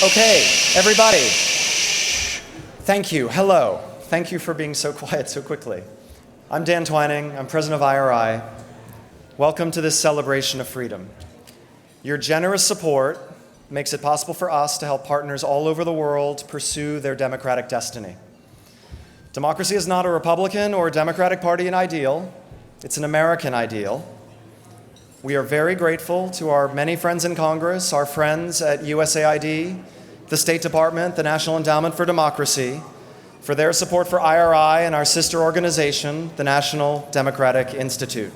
Okay, everybody. Thank you. Hello. Thank you for being so quiet so quickly. I'm Dan Twining. I'm president of IRI. Welcome to this celebration of freedom. Your generous support makes it possible for us to help partners all over the world pursue their democratic destiny. Democracy is not a Republican or Democratic Party ideal. It's an American ideal. We are very grateful to our many friends in Congress, our friends at USAID, the State Department, the National Endowment for Democracy, for their support for IRI and our sister organization, the National Democratic Institute.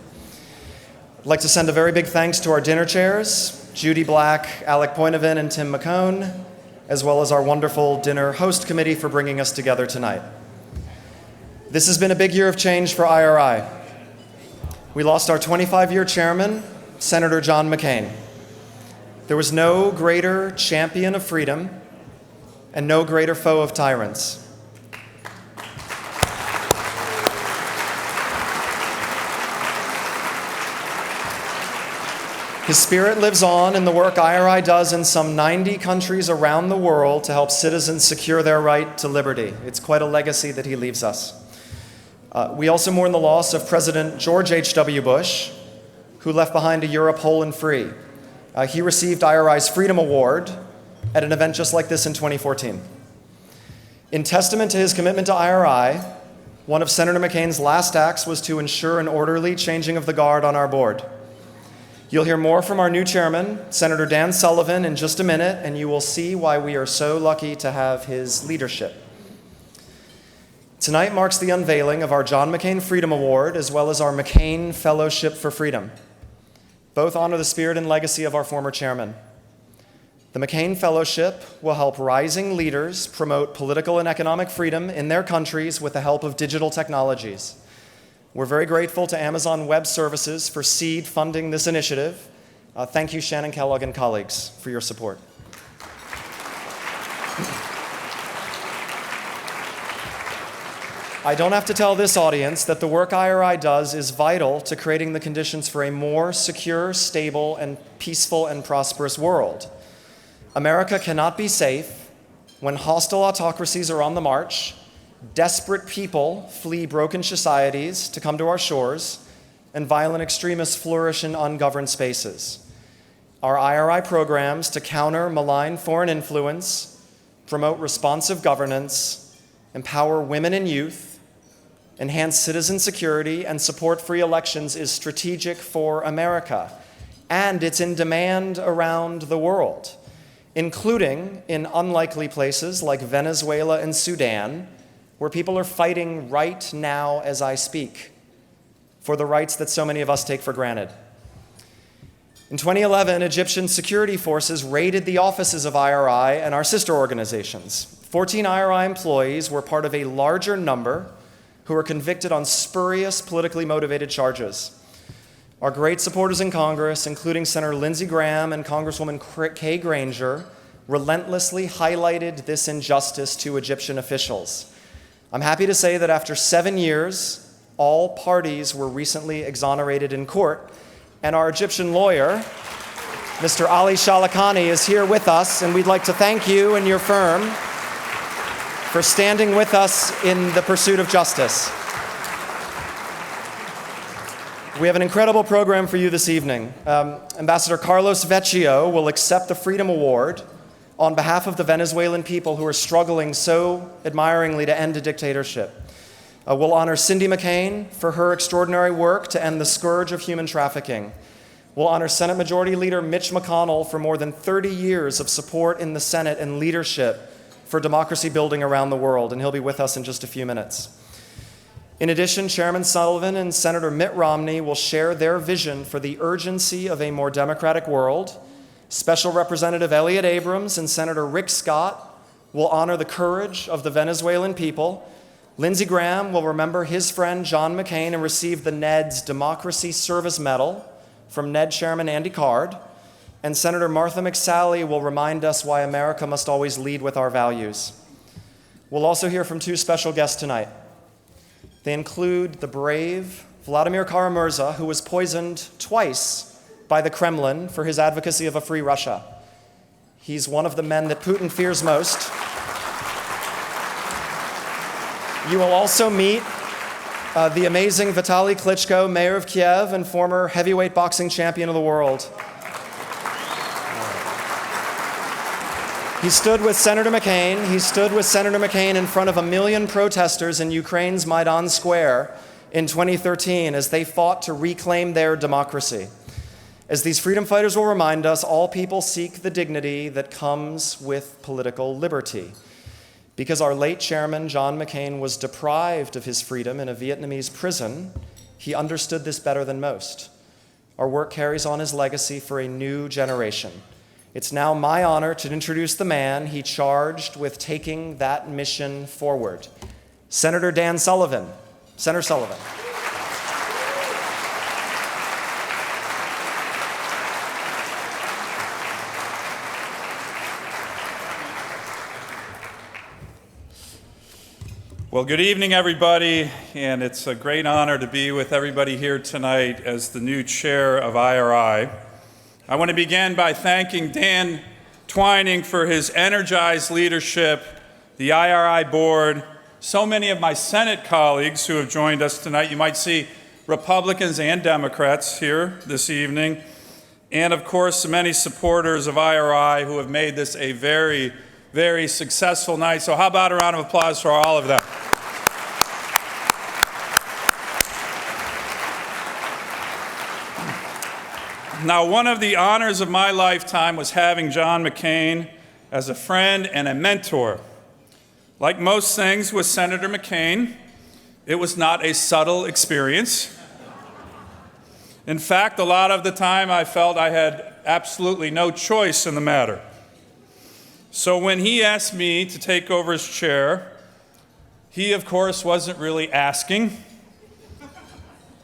I'd like to send a very big thanks to our dinner chairs, Judy Black, Alec Poinevin, and Tim McCone, as well as our wonderful dinner host committee for bringing us together tonight. This has been a big year of change for IRI. We lost our 25-year chairman, Senator John McCain. There was no greater champion of freedom and no greater foe of tyrants. His spirit lives on in the work IRI does in some 90 countries around the world to help citizens secure their right to liberty. It's quite a legacy that he leaves us. We also mourn the loss of President George H.W. Bush, who left behind a Europe whole and free. He received IRI's Freedom Award at an event just like this in 2014. In testament to his commitment to IRI, one of Senator McCain's last acts was to ensure an orderly changing of the guard on our board. You'll hear more from our new chairman, Senator Dan Sullivan, in just a minute, and you will see why we are so lucky to have his leadership. Tonight marks the unveiling of our John McCain Freedom Award, as well as our McCain Fellowship for Freedom. Both honor the spirit and legacy of our former chairman. The McCain Fellowship will help rising leaders promote political and economic freedom in their countries with the help of digital technologies. We're very grateful to Amazon Web Services for seed funding this initiative. Thank you, Shannon Kellogg and colleagues, for your support. I don't have to tell this audience that the work IRI does is vital to creating the conditions for a more secure, stable, and peaceful and prosperous world. America cannot be safe when hostile autocracies are on the march, desperate people flee broken societies to come to our shores, and violent extremists flourish in ungoverned spaces. Our IRI programs to counter malign foreign influence, promote responsive governance, empower women and youth, enhance citizen security, and support free elections is strategic for America. And it's in demand around the world, including in unlikely places like Venezuela and Sudan, where people are fighting right now as I speak for the rights that so many of us take for granted. In 2011, Egyptian security forces raided the offices of IRI and our sister organizations. 14 IRI employees were part of a larger number who were convicted on spurious, politically motivated charges. Our great supporters in Congress, including Senator Lindsey and Congresswoman Kay Granger, relentlessly highlighted this injustice to Egyptian officials. I'm happy to say that after 7 years, all parties were recently exonerated in court, and our Egyptian lawyer, Mr. Ali Shalakani, is here with us, and we'd like to thank you and your firm for standing with us in the pursuit of justice. We have an incredible program for you this evening. Ambassador Carlos Vecchio will accept the Freedom Award on behalf of the Venezuelan people who are struggling so admiringly to end a dictatorship. We'll honor Cindy McCain for her extraordinary work to end the scourge of human trafficking. We'll honor Senate Majority Leader Mitch McConnell for more than 30 years of support in the Senate and leadership for democracy building around the world, and he'll be with us in just a few minutes. In addition, Chairman Sullivan and Senator Mitt Romney will share their vision for the urgency of a more democratic world. Special Representative Elliott Abrams and Senator Rick Scott will honor the courage of the Venezuelan people. Lindsey will remember his friend John McCain and receive the NED's Democracy Service Medal from NED Chairman Andy Card. And Senator Martha McSally will remind us why America must always lead with our values. We'll also hear from two special guests tonight. They include the brave Vladimir Kara-Murza, who was poisoned twice by the Kremlin for his advocacy of a free Russia. He's one of the men that Putin fears most. You will also meet the amazing Vitaly Klitschko, mayor of Kiev and former heavyweight boxing champion of the world. He stood with Senator McCain. He stood with Senator McCain in front of 1 million protesters in Ukraine's Maidan Square in 2013 as they fought to reclaim their democracy. As these freedom fighters will remind us, all people seek the dignity that comes with political liberty. Because our late chairman, John McCain, was deprived of his freedom in a Vietnamese prison, he understood this better than most. Our work carries on his legacy for a new generation. It's now my honor to introduce the man he charged with taking that mission forward, Senator Dan Sullivan. Senator Sullivan. Well, good evening, everybody, and it's a great honor to be with everybody here tonight as the new chair of IRI. I want to begin by thanking Dan Twining for his energized leadership, the IRI board, so many of my Senate colleagues who have joined us tonight. You might see Republicans and Democrats here this evening, and of course, the many supporters of IRI who have made this a very, very successful night. So how about a round of applause for all of them? Now, one of the honors of my lifetime was having John McCain as a friend and a mentor. Like most things with Senator McCain, it was not a subtle experience. In fact, a lot of the time I felt I had absolutely no choice in the matter. So when he asked me to take over his chair, he, of course, wasn't really asking,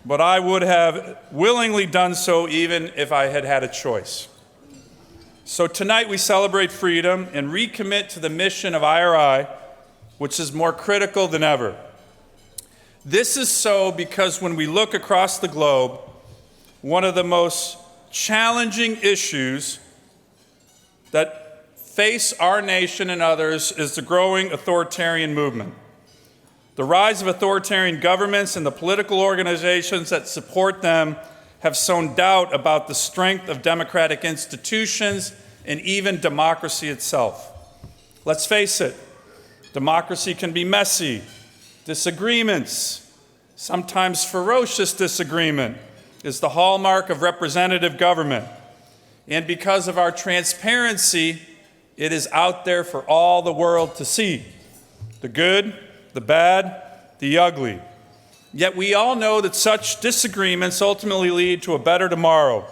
but I would have willingly done so even if I had had a choice. So tonight we celebrate freedom and recommit to the mission of IRI, which is more critical than ever. This is so because when we look across the globe, one of the most challenging issues that face our nation and others is the growing authoritarian movement. The rise of authoritarian governments and the political organizations that support them have sown doubt about the strength of democratic institutions and even democracy itself. Let's face it, democracy can be messy. Disagreements, sometimes ferocious disagreement, is the hallmark of representative government. And because of our transparency, it is out there for all the world to see. The good, the bad, the ugly. Yet we all know that such disagreements ultimately lead to a better tomorrow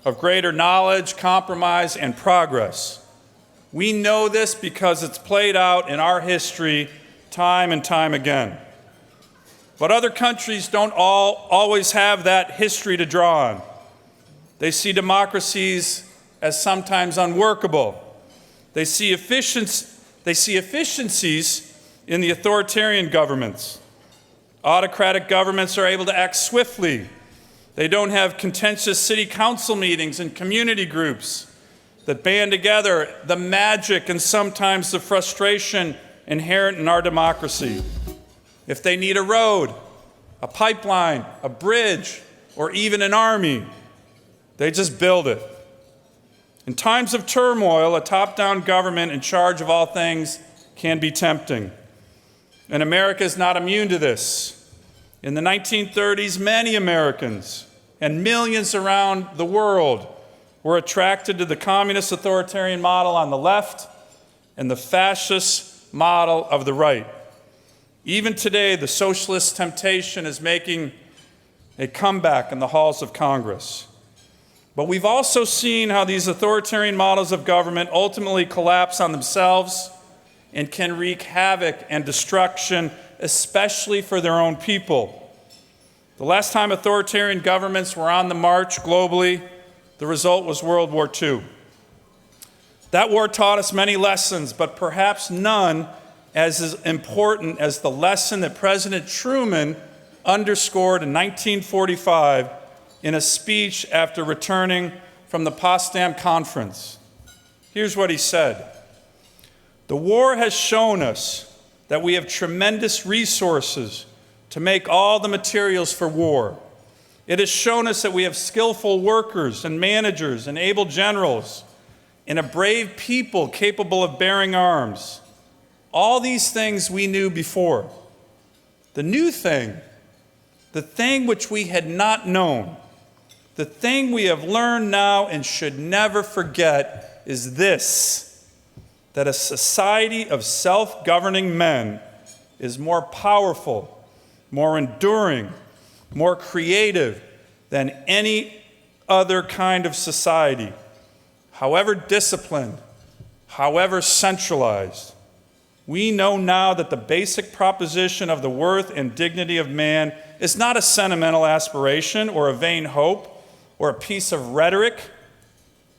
of greater knowledge, compromise, and progress. We know this because it's played out in our history time and time again. But other countries don't always have that history to draw on. They see democracies as sometimes unworkable. They see efficiencies in the authoritarian governments. Autocratic governments are able to act swiftly. They don't have contentious city council meetings and community groups that band together the magic and sometimes the frustration inherent in our democracy. If they need a road, a pipeline, a bridge, or even an army, they just build it. In times of turmoil, a top-down government in charge of all things can be tempting. And America is not immune to this. In the 1930s, many Americans and millions around the world were attracted to the communist authoritarian model on the left and the fascist model of the right. Even today, the socialist temptation is making a comeback in the halls of Congress. But we've also seen how these authoritarian models of government ultimately collapse on themselves and can wreak havoc and destruction, especially for their own people. The last time authoritarian governments were on the march globally, the result was World War II. That war taught us many lessons, but perhaps none as important as the lesson that President Truman underscored in 1945 in a speech after returning from the Potsdam Conference. Here's what he said. The war has shown us that we have tremendous resources to make all the materials for war. It has shown us that we have skillful workers and managers and able generals and a brave people capable of bearing arms. All these things we knew before. The new thing, the thing which we had not known, the thing we have learned now and should never forget is this, that a society of self-governing men is more powerful, more enduring, more creative than any other kind of society, however disciplined, however centralized. We know now that the basic proposition of the worth and dignity of man is not a sentimental aspiration or a vain hope or a piece of rhetoric.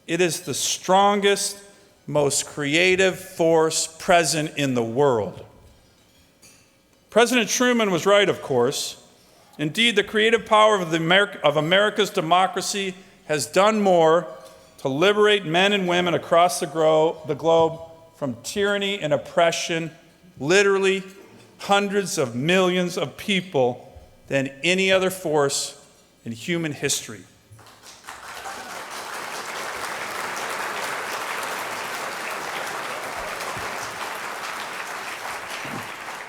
It is the strongest, most creative force present in the world. President Truman was right, of course. Indeed, the creative power of America's democracy has done more to liberate men and women across the globe from tyranny and oppression, literally hundreds of millions of people, than any other force in human history.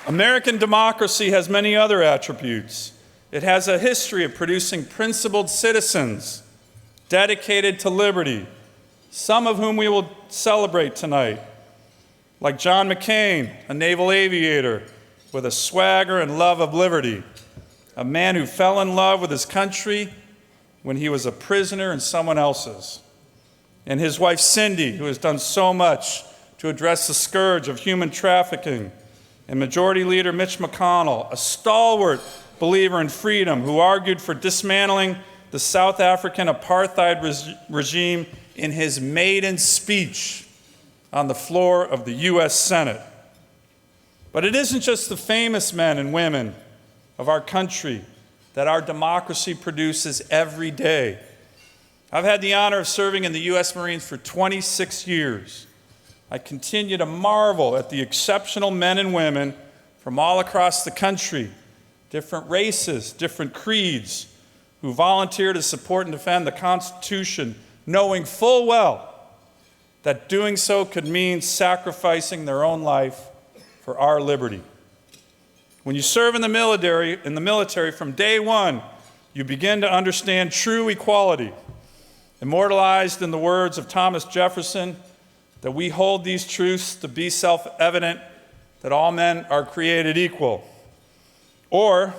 American democracy has many other attributes. It has a history of producing principled citizens dedicated to liberty, some of whom we will celebrate tonight, like John McCain, a naval aviator with a swagger and love of liberty, a man who fell in love with his country when he was a prisoner in someone else's, and his wife Cindy, who has done so much to address the scourge of human trafficking, and Majority Leader Mitch McConnell, a stalwart believer in freedom who argued for dismantling the South African apartheid regime in his maiden speech on the floor of the U.S. Senate. But it isn't just the famous men and women of our country that our democracy produces every day. I've had the honor of serving in the U.S. Marines for 26 years. I continue to marvel at the exceptional men and women from all across the country, different races, different creeds, who volunteer to support and defend the Constitution, knowing full well that doing so could mean sacrificing their own life for our liberty. When you serve in the military from day one, you begin to understand true equality, immortalized in the words of Thomas Jefferson, that we hold these truths to be self-evident, that all men are created equal. Or,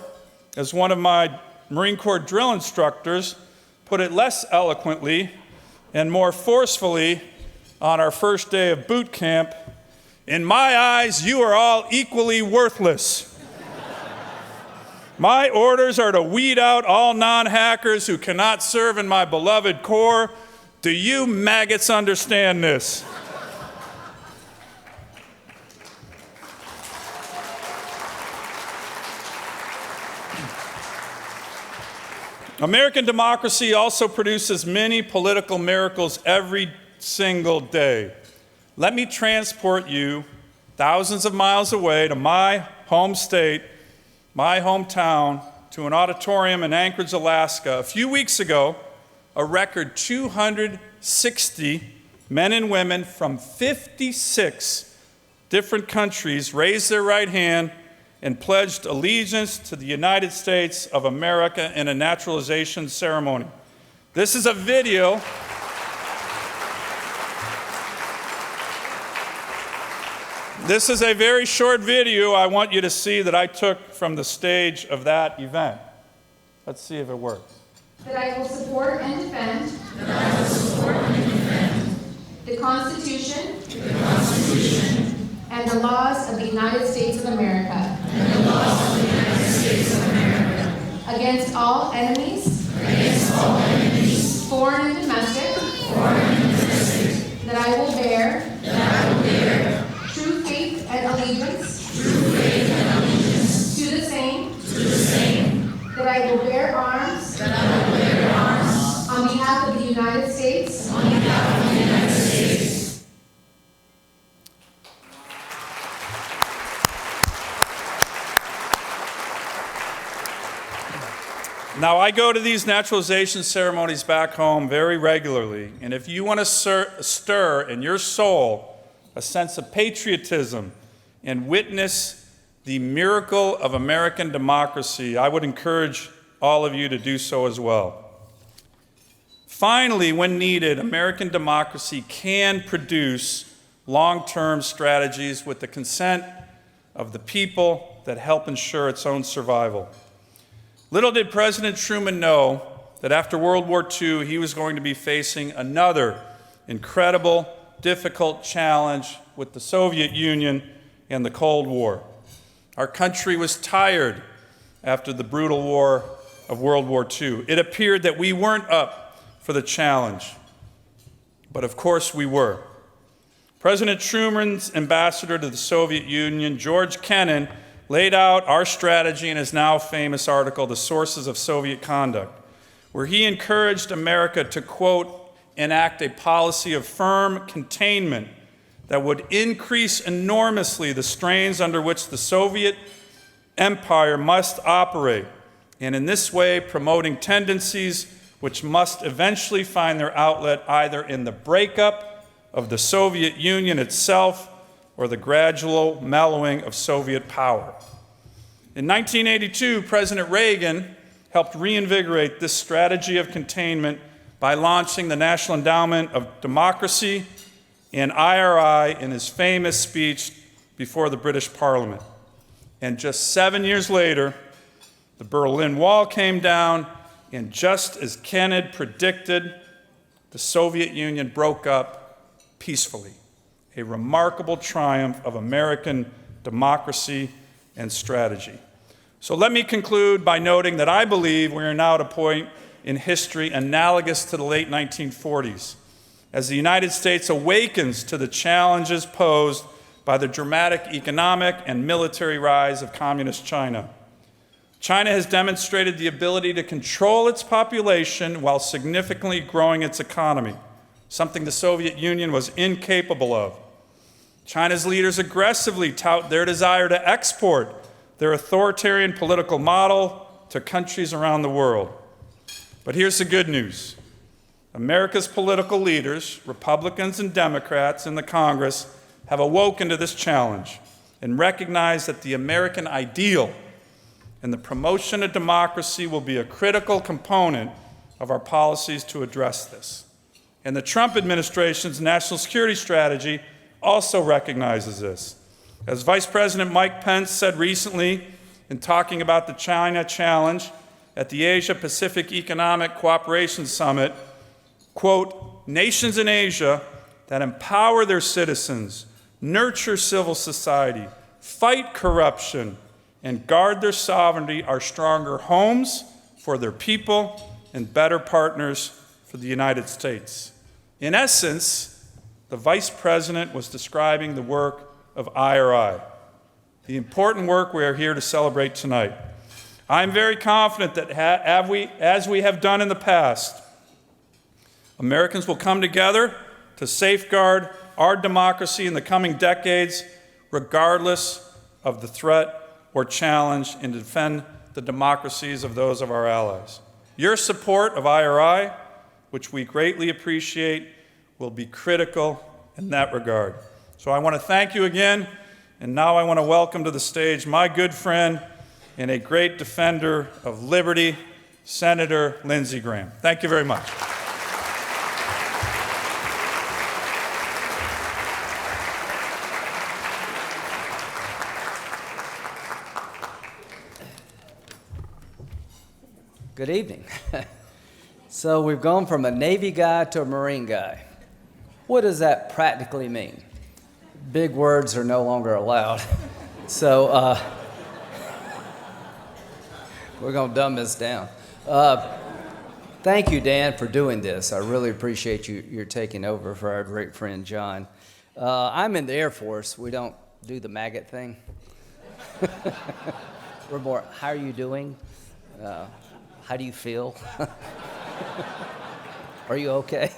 as one of my Marine Corps drill instructors put it less eloquently and more forcefully on our first day of boot camp, in my eyes, you are all equally worthless. My orders are to weed out all non-hackers who cannot serve in my beloved Corps. Do you maggots understand this? American democracy also produces many political miracles every single day. Let me transport you thousands of miles away to my home state, my hometown, to an auditorium in Anchorage, Alaska. A few weeks ago, a record 260 men and women from 56 different countries raised their right hand and pledged allegiance to the United States of America in a naturalization ceremony. This is a video. This is a very short video I want you to see that I took from the stage of that event. Let's see if it works. That I will support and defend. The Constitution. And the laws of the United States of America. Against all enemies. Foreign and domestic. That I will bear. True faith and allegiance. To the same. That I will bear arms. On behalf of the United States. Now, I go to these naturalization ceremonies back home very regularly, and if you want to stir in your soul a sense of patriotism and witness the miracle of American democracy, I would encourage all of you to do so as well. Finally, when needed, American democracy can produce long-term strategies with the consent of the people that help ensure its own survival. Little did President Truman know that after World War II, he was going to be facing another incredible, difficult challenge with the Soviet Union and the Cold War. Our country was tired after the brutal war of World War II. It appeared that we weren't up for the challenge, but of course we were. President Truman's ambassador to the Soviet Union, George Kennan, laid out our strategy in his now famous article, The Sources of Soviet Conduct, where he encouraged America to, quote, enact a policy of firm containment that would increase enormously the strains under which the Soviet empire must operate, and in this way promoting tendencies which must eventually find their outlet either in the breakup of the Soviet Union itself or the gradual mellowing of Soviet power. In 1982, President Reagan helped reinvigorate this strategy of containment by launching the National Endowment of Democracy and IRI in his famous speech before the British Parliament. And just 7 years later, the Berlin Wall came down, and just as Kennan predicted, the Soviet Union broke up peacefully. A remarkable triumph of American democracy and strategy. So let me conclude by noting that I believe we are now at a point in history analogous to the late 1940s, as the United States awakens to the challenges posed by the dramatic economic and military rise of communist China. China has demonstrated the ability to control its population while significantly growing its economy, something the Soviet Union was incapable of. China's leaders aggressively tout their desire to export their authoritarian political model to countries around the world. But here's the good news. America's political leaders, Republicans and Democrats in the Congress, have awoken to this challenge and recognize that the American ideal and the promotion of democracy will be a critical component of our policies to address this. And the Trump administration's national security strategy also recognizes this. As Vice President Mike Pence said recently in talking about the China challenge at the Asia-Pacific Economic Cooperation Summit, quote, nations in Asia that empower their citizens, nurture civil society, fight corruption, and guard their sovereignty are stronger homes for their people and better partners for the United States. In essence, the Vice President was describing the work of IRI, the important work we are here to celebrate tonight. I'm very confident that as we have done in the past, Americans will come together to safeguard our democracy in the coming decades, regardless of the threat or challenge, and defend the democracies of those of our allies. Your support of IRI, which we greatly appreciate, will be critical in that regard. So I want to thank you again, and now I want to welcome to the stage my good friend and a great defender of liberty, Senator Lindsey Graham. Thank you very much. Good evening. So we've gone from a Navy guy to a Marine guy. What does that practically mean? Big words are no longer allowed. So we're going to dumb this down. Thank you, Dan, for doing this. I really appreciate you're taking over for our great friend, John. I'm in the Air Force. We don't do the maggot thing. We're more, how are you doing? How do you feel? Are you okay?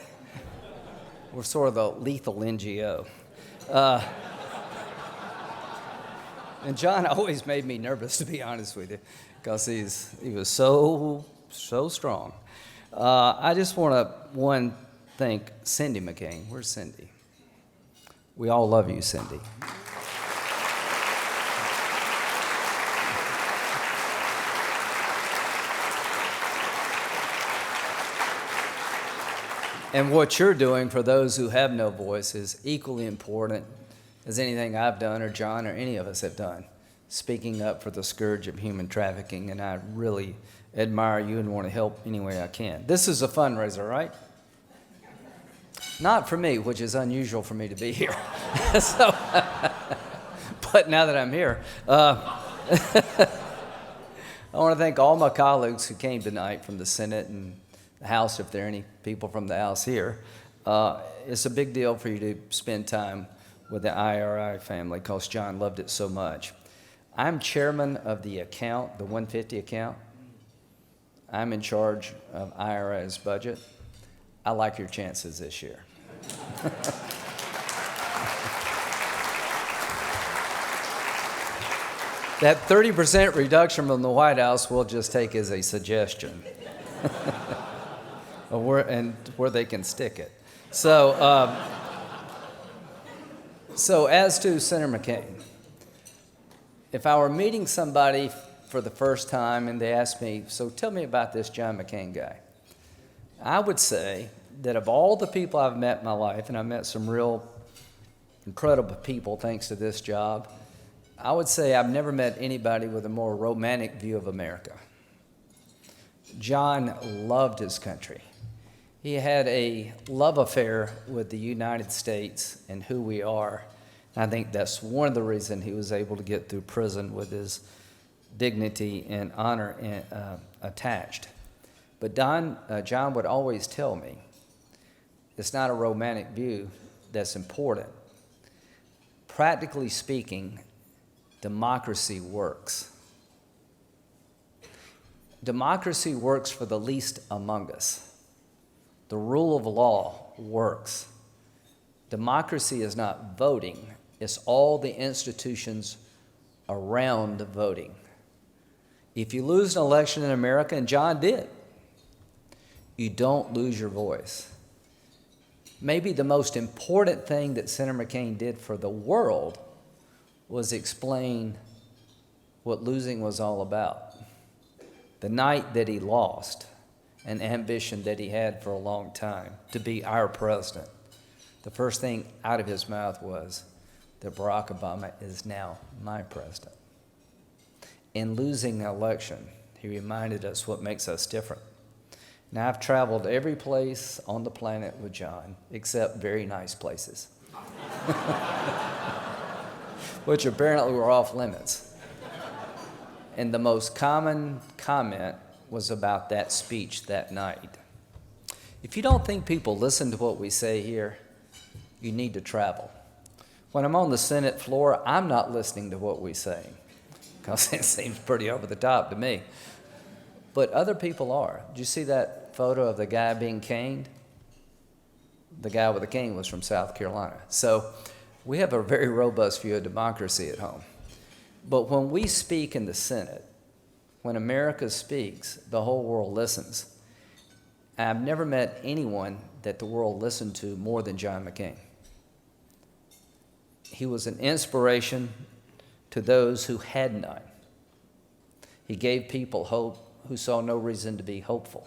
We're sort of the lethal NGO. And John always made me nervous, to be honest with you, because he was so so strong. I just want to, thank Cindy McCain. Where's Cindy? We all love you, Cindy. And what you're doing for those who have no voice is equally important as anything I've done or John or any of us have done, speaking up for the scourge of human trafficking, and I really admire you and want to help any way I can. This is a fundraiser, right? Not for me, which is unusual for me to be here. So, but now that I'm here, I want to thank all my colleagues who came tonight from the Senate and the House, if there are any people from the House here. It's a big deal for you to spend time with the IRI family because John loved it so much. I'm chairman of the account, the 150 account. I'm in charge of IRI's budget. I like your chances this year. That 30% reduction from the White House we'll just take as a suggestion. where they can stick it. So as to Senator McCain, if I were meeting somebody for the first time and they asked me, so tell me about this John McCain guy, I would say that of all the people I've met in my life, and I've met some real incredible people thanks to this job, I would say I've never met anybody with a more romantic view of America. John loved his country. He had a love affair with the United States and who we are. I think that's one of the reasons he was able to get through prison with his dignity and honor attached. But John would always tell me, it's not a romantic view that's important. Practically speaking, democracy works. Democracy works for the least among us. The rule of law works. Democracy is not voting, it's all the institutions around voting. If you lose an election in America, and John did, you don't lose your voice. Maybe the most important thing that Senator McCain did for the world was explain what losing was all about. The night that he lost, an ambition that he had for a long time to be our president, the first thing out of his mouth was that Barack Obama is now my president. In losing the election, he reminded us what makes us different. Now, I've traveled every place on the planet with John, except very nice places, which apparently were off limits. And the most common comment was about that speech that night. If you don't think people listen to what we say here, you need to travel. When I'm on the Senate floor, I'm not listening to what we say, because it seems pretty over the top to me. But other people are. Did you see that photo of the guy being caned? The guy with the cane was from South Carolina. So we have a very robust view of democracy at home. But when we speak in the Senate, when America speaks, the whole world listens. I've never met anyone that the world listened to more than John McCain. He was an inspiration to those who had none. He gave people hope who saw no reason to be hopeful.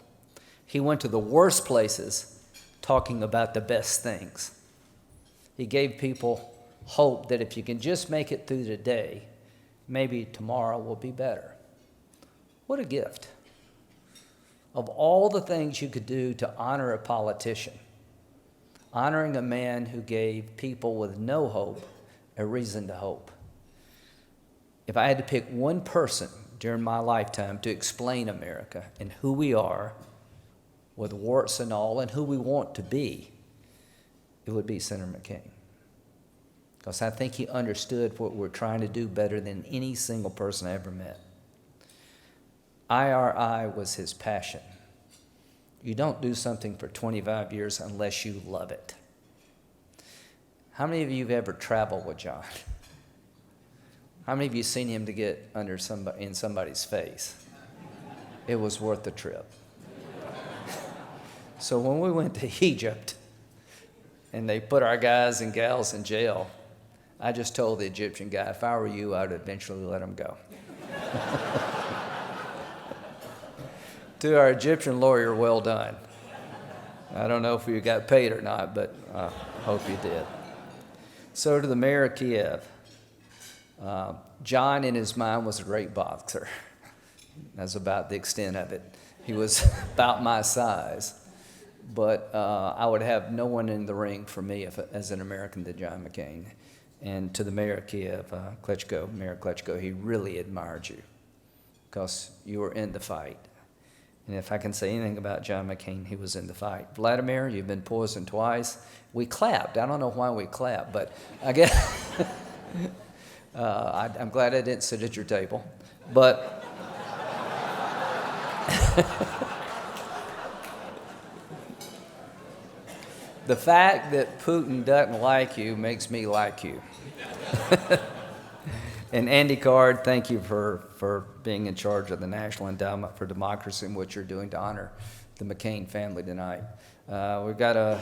He went to the worst places talking about the best things. He gave people hope that if you can just make it through the day, maybe tomorrow will be better. What a gift. Of all the things you could do to honor a politician, honoring a man who gave people with no hope a reason to hope. If I had to pick one person during my lifetime to explain America and who we are, with warts and all, and who we want to be, it would be Senator McCain. Because I think he understood what we're trying to do better than any single person I ever met. IRI was his passion. You don't do something for 25 years unless you love it. How many of you have ever traveled with John? How many of you seen him to get under in somebody's face? it was worth the trip. So when we went to Egypt and they put our guys and gals in jail, I just told the Egyptian guy, if I were you, I'd eventually let them go. To our Egyptian lawyer, well done. I don't know if you got paid or not, but I hope you did. So to the mayor of Kiev, John in his mind was a great boxer. That's about the extent of it. He was about my size, but I would have no one in the ring for me as an American than John McCain. And to the mayor of Kiev, Mayor Klitschko, he really admired you because you were in the fight. And if I can say anything about John McCain, he was in the fight. Vladimir, you've been poisoned twice. We clapped. I don't know why we clapped, but I guess I'm glad I didn't sit at your table. But the fact that Putin doesn't like you makes me like you. And Andy Card, thank you for being in charge of the National Endowment for Democracy and what you're doing to honor the McCain family tonight. We've got a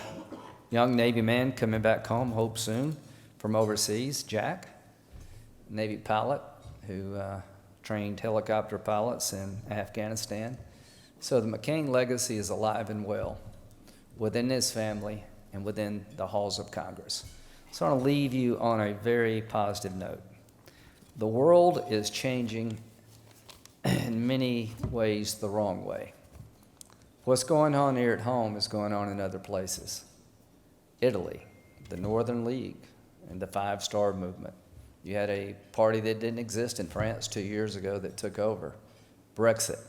young Navy man coming back home, hope soon, from overseas, Jack, Navy pilot who trained helicopter pilots in Afghanistan. So the McCain legacy is alive and well within his family and within the halls of Congress. So I want to leave you on a very positive note. The world is changing in many ways the wrong way. What's going on here at home is going on in other places. Italy, the Northern League, and the Five Star Movement. You had a party that didn't exist in France 2 years ago that took over. Brexit.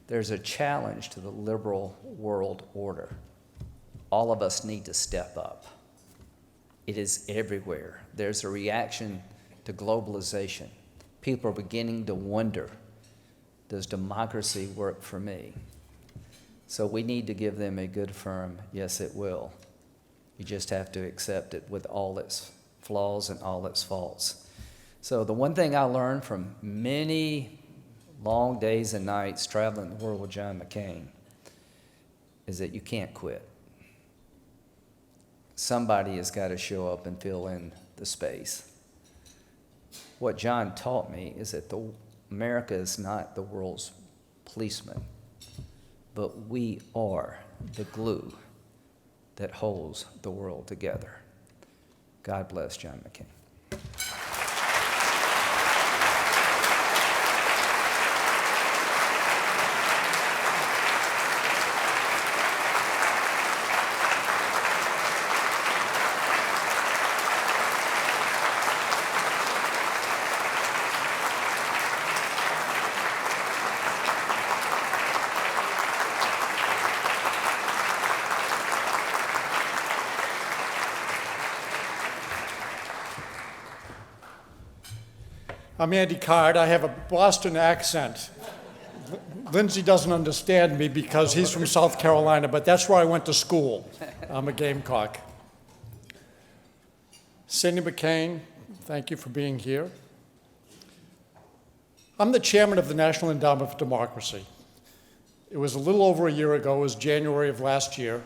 There's a challenge to the liberal world order. All of us need to step up. It is everywhere. There's a reaction to globalization. People are beginning to wonder, does democracy work for me? So we need to give them a good, firm, yes, it will. You just have to accept it with all its flaws and all its faults. So the one thing I learned from many long days and nights traveling the world with John McCain is that you can't quit. Somebody has got to show up and fill in the space. What John taught me is that America is not the world's policeman, but we are the glue that holds the world together. God bless John McCain. I'm Andy Card. I have a Boston accent. Lindsey doesn't understand me because he's from South Carolina, but that's where I went to school. I'm a Gamecock. Senator McCain, thank you for being here. I'm the chairman of the National Endowment for Democracy. It was a little over a year ago, it was January of last year,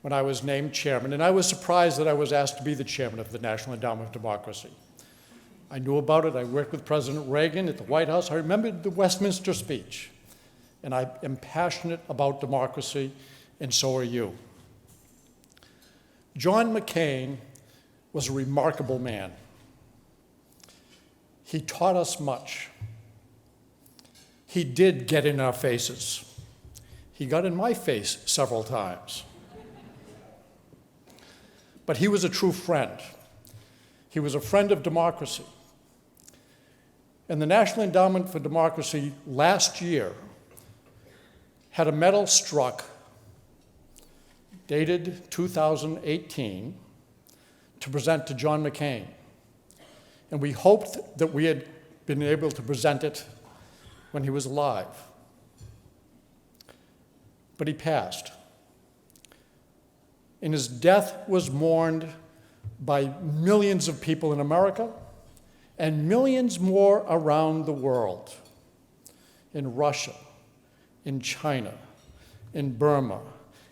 when I was named chairman, and I was surprised that I was asked to be the chairman of the National Endowment for Democracy. I knew about it. I worked with President Reagan at the White House. I remembered the Westminster speech. And I am passionate about democracy, and so are you. John McCain was a remarkable man. He taught us much. He did get in our faces. He got in my face several times. But he was a true friend. He was a friend of democracy. And the National Endowment for Democracy last year had a medal struck, dated 2018, to present to John McCain. And we hoped that we had been able to present it when he was alive. But he passed. And his death was mourned by millions of people in America and millions more around the world, in Russia, in China, in Burma,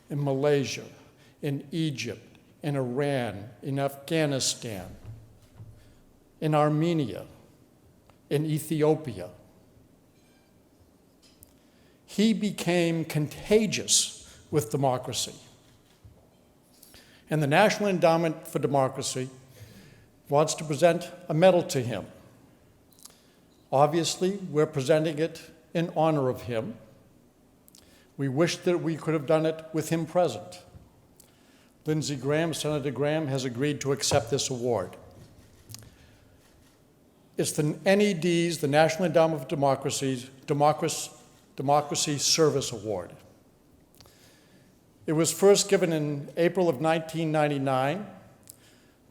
in Malaysia, in Egypt, in Iran, in Afghanistan, in Armenia, in Ethiopia. He became contagious with democracy. And the National Endowment for Democracy wants to present a medal to him. Obviously, we're presenting it in honor of him. We wish that we could have done it with him present. Lindsey Graham, Senator Graham, has agreed to accept this award. It's the NED's, the National Endowment for Democracy's Democracy Service Award. It was first given in April of 1999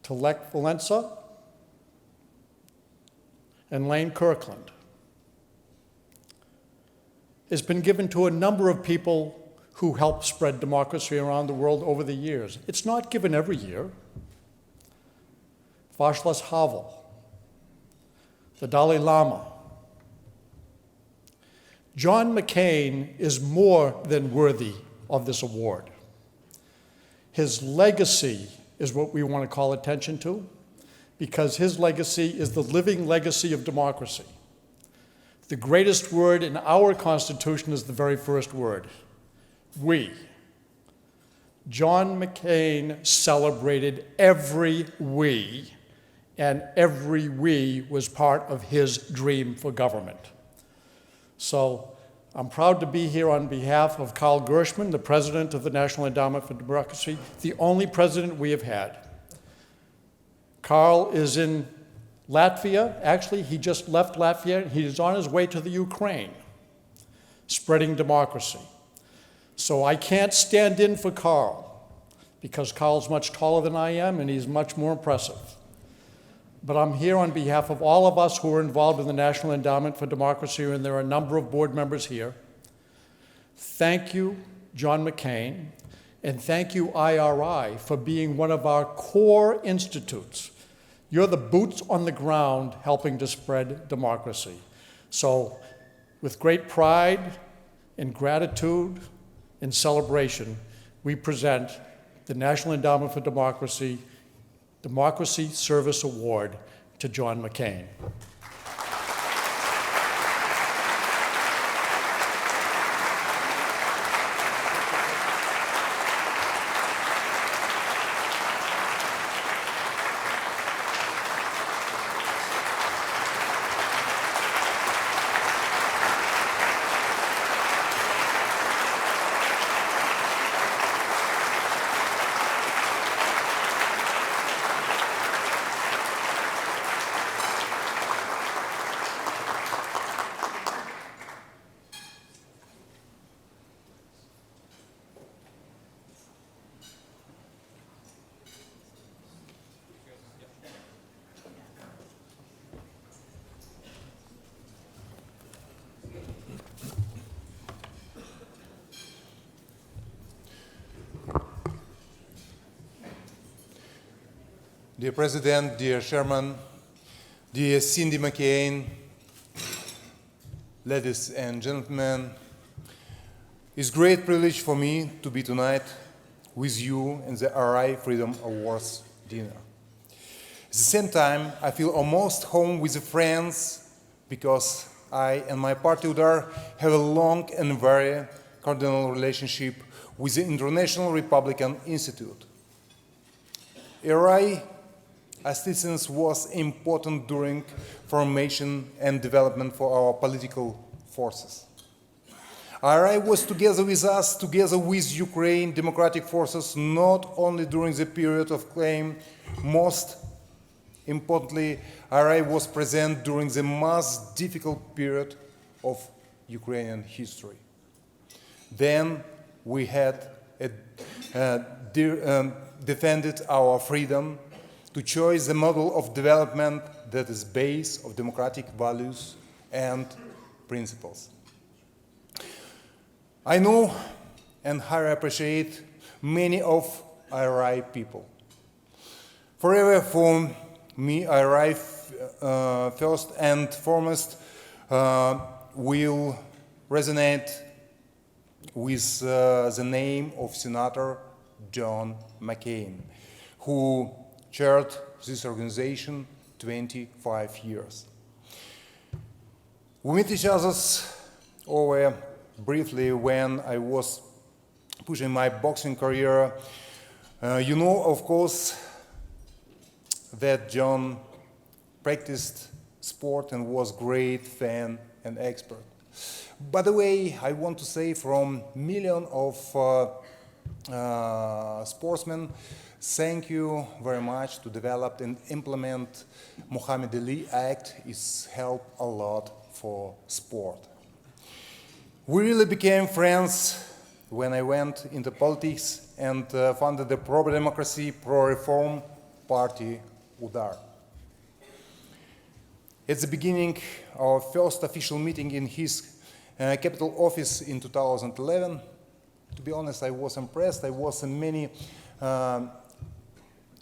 to Lech Walesa and Lane Kirkland. It's been given to a number of people who helped spread democracy around the world over the years. It's not given every year. Václav Havel, the Dalai Lama. John McCain is more than worthy of this award. His legacy is what we want to call attention to, because his legacy is the living legacy of democracy. The greatest word in our Constitution is the very first word, we. John McCain celebrated every we, and every we was part of his dream for government. So I'm proud to be here on behalf of Carl Gershman, the president of the National Endowment for Democracy, the only president we have had. Carl is in Latvia. Actually, he just left Latvia. He is on his way to the Ukraine, spreading democracy. So I can't stand in for Carl, because Carl's much taller than I am, and he's much more impressive. But I'm here on behalf of all of us who are involved in the National Endowment for Democracy, and there are a number of board members here. Thank you, John McCain, and thank you, IRI, for being one of our core institutes. You're the boots on the ground helping to spread democracy. So with great pride and gratitude and celebration, we present the National Endowment for Democracy Democracy Service Award to John McCain. Dear President, dear Chairman, dear Cindy McCain, ladies and gentlemen, it's a great privilege for me to be tonight with you in the RI Freedom Awards dinner. At the same time, I feel almost home with the friends, because I and my party UDAR have a long and very cordial relationship with the International Republican Institute. RI assistance was important during formation and development for our political forces. RI was together with us, together with Ukraine democratic forces, not only during the period of claim. Most importantly, RI was present during the most difficult period of Ukrainian history. Then we had defended our freedom to choose the model of development that is based on democratic values and principles. I know and highly appreciate many of IRI people. Forever for me, IRI first and foremost will resonate with the name of Senator John McCain, who chaired this organization 25 years. We met each other over briefly when I was pushing my boxing career. You know, of course, that John practiced sport and was great fan and expert. By the way, I want to say from millions of sportsmen, thank you very much to develop and implement Muhammad Ali Act. It's helped a lot for sport. We really became friends when I went into politics and founded the pro-democracy, pro-reform party, UDAR. At the beginning, our first official meeting in his capital office in 2011, to be honest, I was impressed. I was in many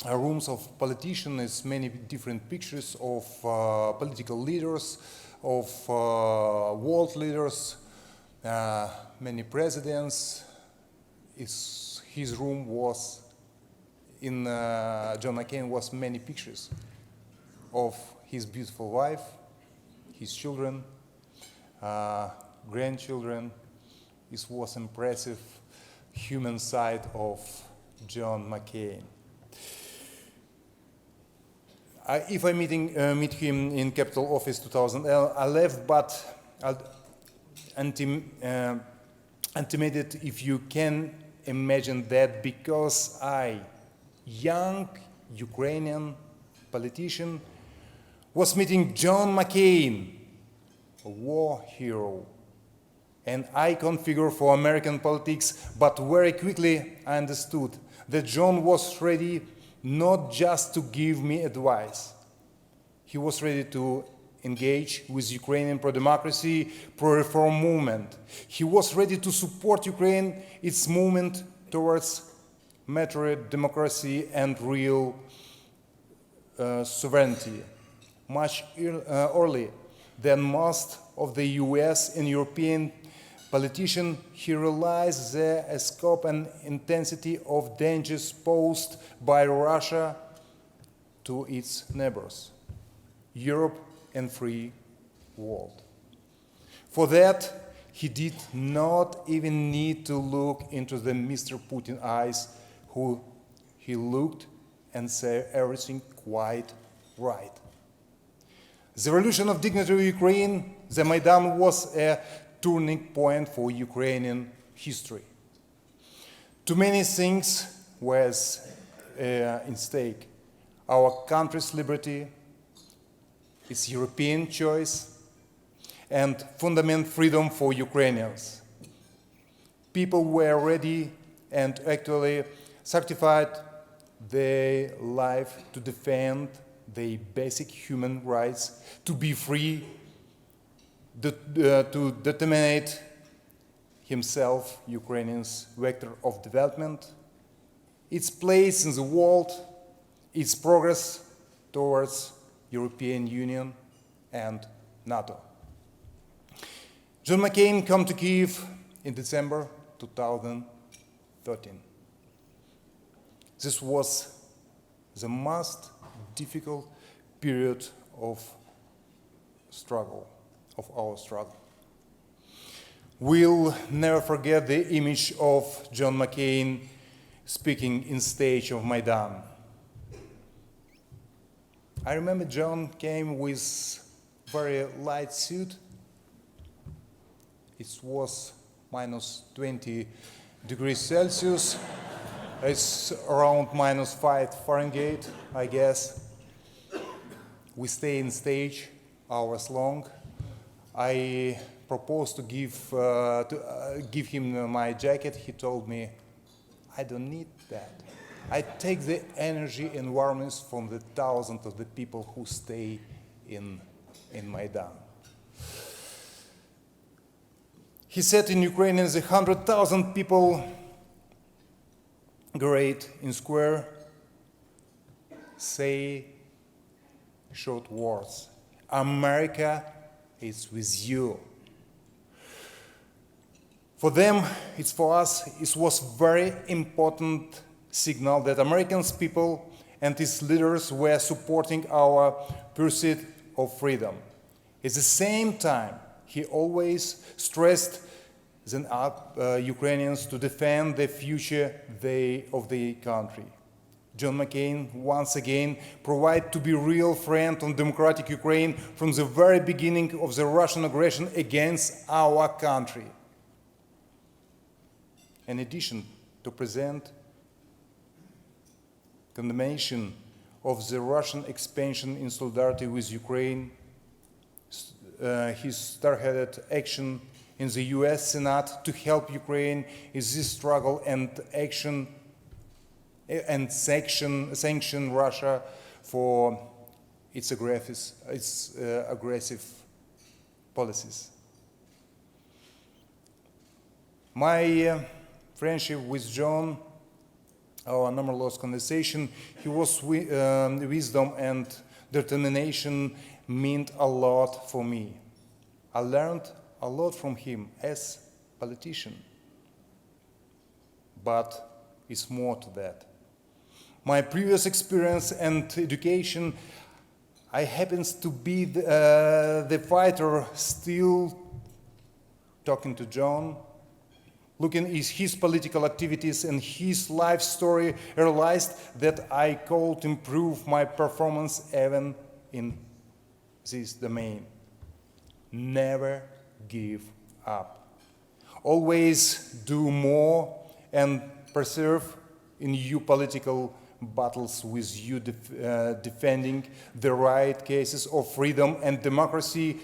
rooms of politicians, many different pictures of political leaders, of world leaders, many presidents. His room was in John McCain was many pictures of his beautiful wife, his children, grandchildren. It was impressive human side of John McCain. If I meet him in Capitol Office 2000, I left, but intimidated, if you can imagine that, because I, young Ukrainian politician, was meeting John McCain, a war hero, an icon figure for American politics, but very quickly I understood that John was ready not just to give me advice. He was ready to engage with Ukrainian pro-democracy, pro-reform movement. He was ready to support Ukraine, its movement towards mature democracy and real sovereignty. Much earlier than most of the US and European politicians, he realized the scope and intensity of dangers posed by Russia to its neighbors, Europe and free world. For that, he did not even need to look into the Mr. Putin eyes, who he looked and said everything quite right. The revolution of dignity of Ukraine, the Maidan, was a turning point for Ukrainian history. Too many things were in stake. Our country's liberty, its European choice, and fundamental freedom for Ukrainians. People were ready and actually sacrificed their life to defend their basic human rights, to be free, to determine himself, Ukraine's vector of development, its place in the world, its progress towards European Union and NATO. John McCain came to Kyiv in December 2013. This was the most difficult period of our struggle. We'll never forget the image of John McCain speaking in stage of Maidan. I remember John came with very light suit. It was minus 20 degrees Celsius. It's around minus 5 Fahrenheit, I guess. We stay in stage hours long. I proposed to give him my jacket. He told me, I don't need that. I take the energy and warmth from the thousands of the people who stay in Maidan. He said in Ukrainian, the 100,000 people great in square say short words. America is with you. For them, for us, it was very important signal that American people and its leaders were supporting our pursuit of freedom. At the same time, he always stressed the Ukrainians to defend the future of the country. John McCain once again proved to be a real friend of democratic Ukraine from the very beginning of the Russian aggression against our country. In addition to present condemnation of the Russian expansion in solidarity with Ukraine, his star-headed action in the US Senate to help Ukraine in this struggle and action and sanction Russia for its aggressive policies. My friendship with John, our numberless conversation, his wisdom and determination meant a lot for me. I learned a lot from him as a politician, but it's more to that. My previous experience and education, I happen to be the fighter still talking to John, looking at his political activities and his life story, realized that I could improve my performance even in this domain. Never give up. Always do more and persevere in your political battles with you defending the right cases of freedom and democracy.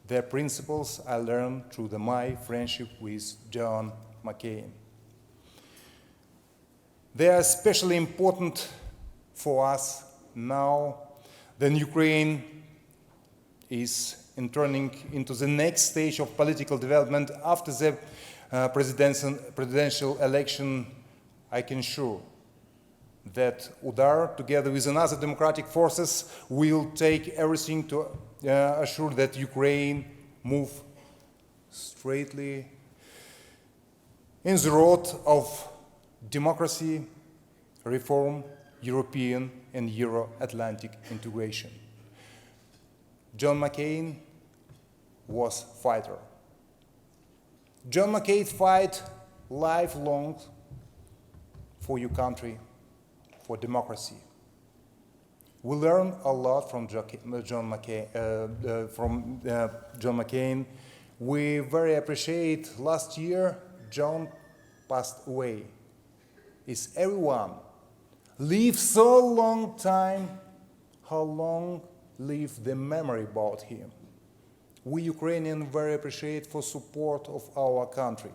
The principles I learned through my friendship with John McCain. They are especially important for us now that Ukraine is entering into the next stage of political development after the presidential election. I can assure that UDAR, together with other democratic forces, will take everything to assure that Ukraine move straightly in the road of democracy, reform, European and Euro-Atlantic integration. John McCain was a fighter. John McCain fought lifelong for your country, for democracy. We learn a lot from John McCain. We very appreciate last year John passed away. Is everyone live so long time? How long live the memory about him? We Ukrainians very appreciate for support of our country.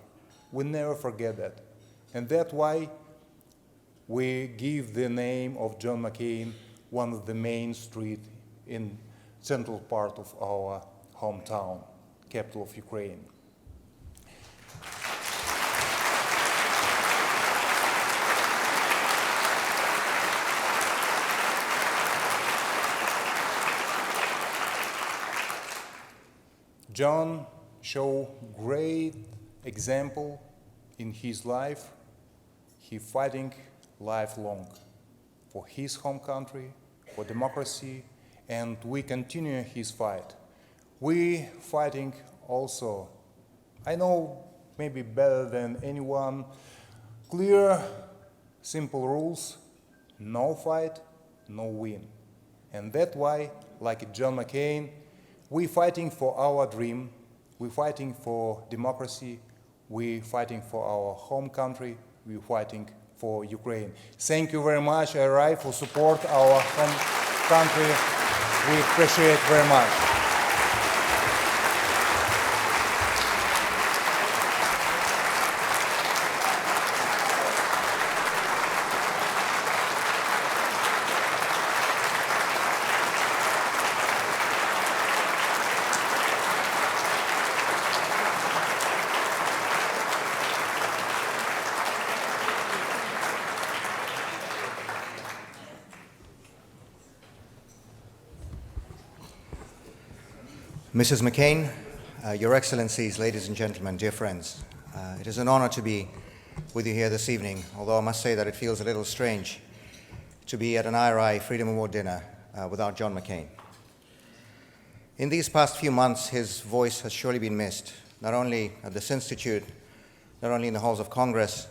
We never forget that. And that's why we give the name of John McCain one of the main streets in central part of our hometown, capital of Ukraine. John showed great example in his life. He fighting lifelong for his home country, for democracy, and we continue his fight. We fighting also, I know maybe better than anyone, clear, simple rules, no fight, no win. And that's why, like John McCain, we fighting for our dream, we fighting for democracy, we fighting for our home country, we fighting for Ukraine. Thank you very much, IRI, for support our home country. We appreciate very much. Mrs. McCain, Your Excellencies, ladies and gentlemen, dear friends, It is an honor to be with you here this evening, although I must say that it feels a little strange to be at an IRI Freedom Award dinner without John McCain. In these past few months, his voice has surely been missed, not only at this institute, not only in the halls of Congress,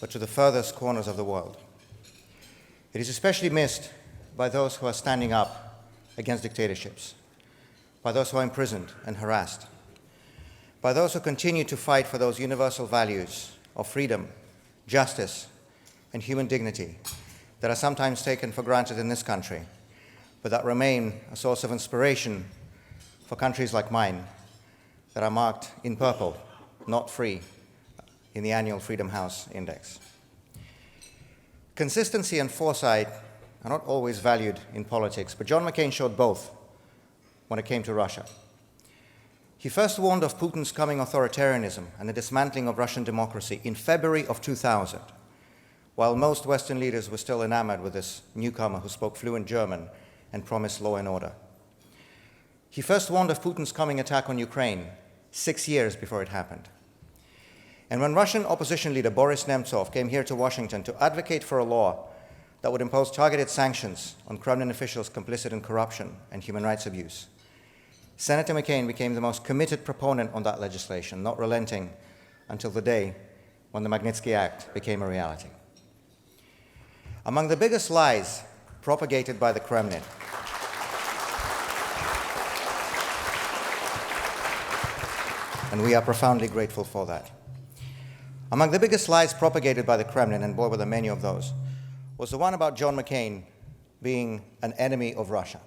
but to the furthest corners of the world. It is especially missed by those who are standing up against dictatorships, by those who are imprisoned and harassed, by those who continue to fight for those universal values of freedom, justice, and human dignity that are sometimes taken for granted in this country, but that remain a source of inspiration for countries like mine that are marked in purple, not free, in the annual Freedom House Index. Consistency and foresight are not always valued in politics, but John McCain showed both when it came to Russia. He first warned of Putin's coming authoritarianism and the dismantling of Russian democracy in February of 2000, while most Western leaders were still enamored with this newcomer who spoke fluent German and promised law and order. He first warned of Putin's coming attack on Ukraine 6 years before it happened. And when Russian opposition leader Boris Nemtsov came here to Washington to advocate for a law that would impose targeted sanctions on Kremlin officials complicit in corruption and human rights abuse, Senator McCain became the most committed proponent on that legislation, not relenting until the day when the Magnitsky Act became a reality. Among the biggest lies propagated by the Kremlin and we are profoundly grateful for that. Among the biggest lies propagated by the Kremlin, and boy were there many of those, was the one about John McCain being an enemy of Russia,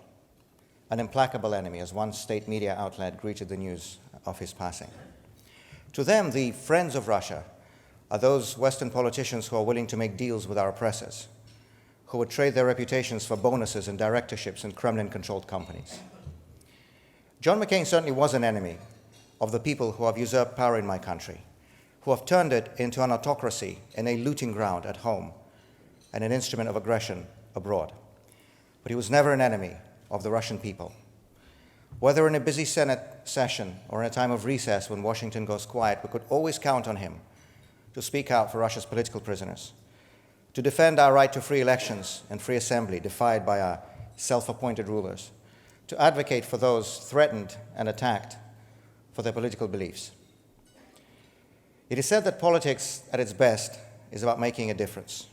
an implacable enemy, as one state media outlet greeted the news of his passing. To them, the friends of Russia are those Western politicians who are willing to make deals with our oppressors, who would trade their reputations for bonuses and directorships in Kremlin-controlled companies. John McCain certainly was an enemy of the people who have usurped power in my country, who have turned it into an autocracy and a looting ground at home and an instrument of aggression abroad. But he was never an enemy of the Russian people. Whether in a busy Senate session or in a time of recess when Washington goes quiet, we could always count on him to speak out for Russia's political prisoners, to defend our right to free elections and free assembly defied by our self-appointed rulers, to advocate for those threatened and attacked for their political beliefs. It is said that politics at its best is about making a difference.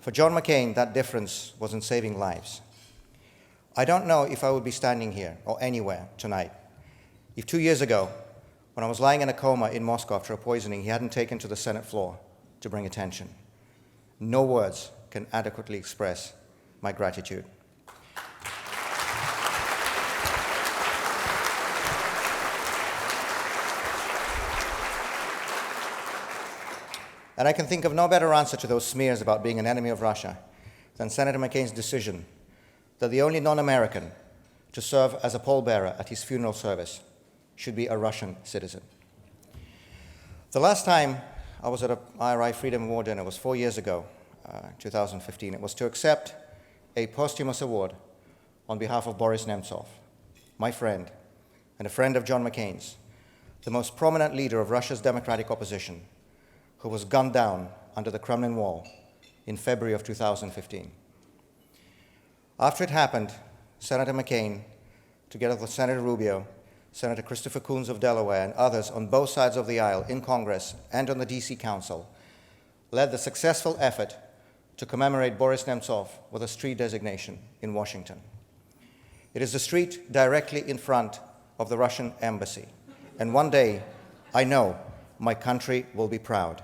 For John McCain, that difference was in saving lives. I don't know if I would be standing here or anywhere tonight if 2 years ago, when I was lying in a coma in Moscow after a poisoning, he hadn't taken to the Senate floor to bring attention. No words can adequately express my gratitude. And I can think of no better answer to those smears about being an enemy of Russia than Senator McCain's decision that the only non-American to serve as a pallbearer at his funeral service should be a Russian citizen. The last time I was at an IRI Freedom Award dinner was 4 years ago, 2015. It was to accept a posthumous award on behalf of Boris Nemtsov, my friend and a friend of John McCain's, the most prominent leader of Russia's democratic opposition, who was gunned down under the Kremlin wall in February of 2015. After it happened, Senator McCain, together with Senator Rubio, Senator Christopher Coons of Delaware, and others on both sides of the aisle in Congress and on the DC Council, led the successful effort to commemorate Boris Nemtsov with a street designation in Washington. It is the street directly in front of the Russian embassy, and one day, I know, my country will be proud.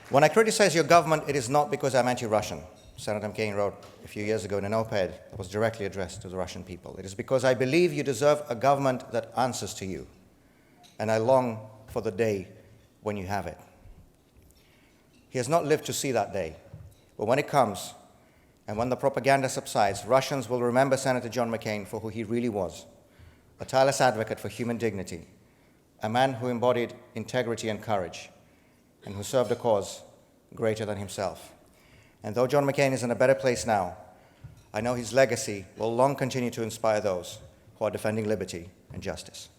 When I criticize your government, it is not because I'm anti-Russian. Senator McCain wrote a few years ago in an op-ed that was directly addressed to the Russian people. It is because I believe you deserve a government that answers to you, and I long for the day when you have it. He has not lived to see that day, but when it comes, and when the propaganda subsides, Russians will remember Senator John McCain for who he really was, a tireless advocate for human dignity, a man who embodied integrity and courage, and who served a cause greater than himself. And though John McCain is in a better place now, I know his legacy will long continue to inspire those who are defending liberty and justice.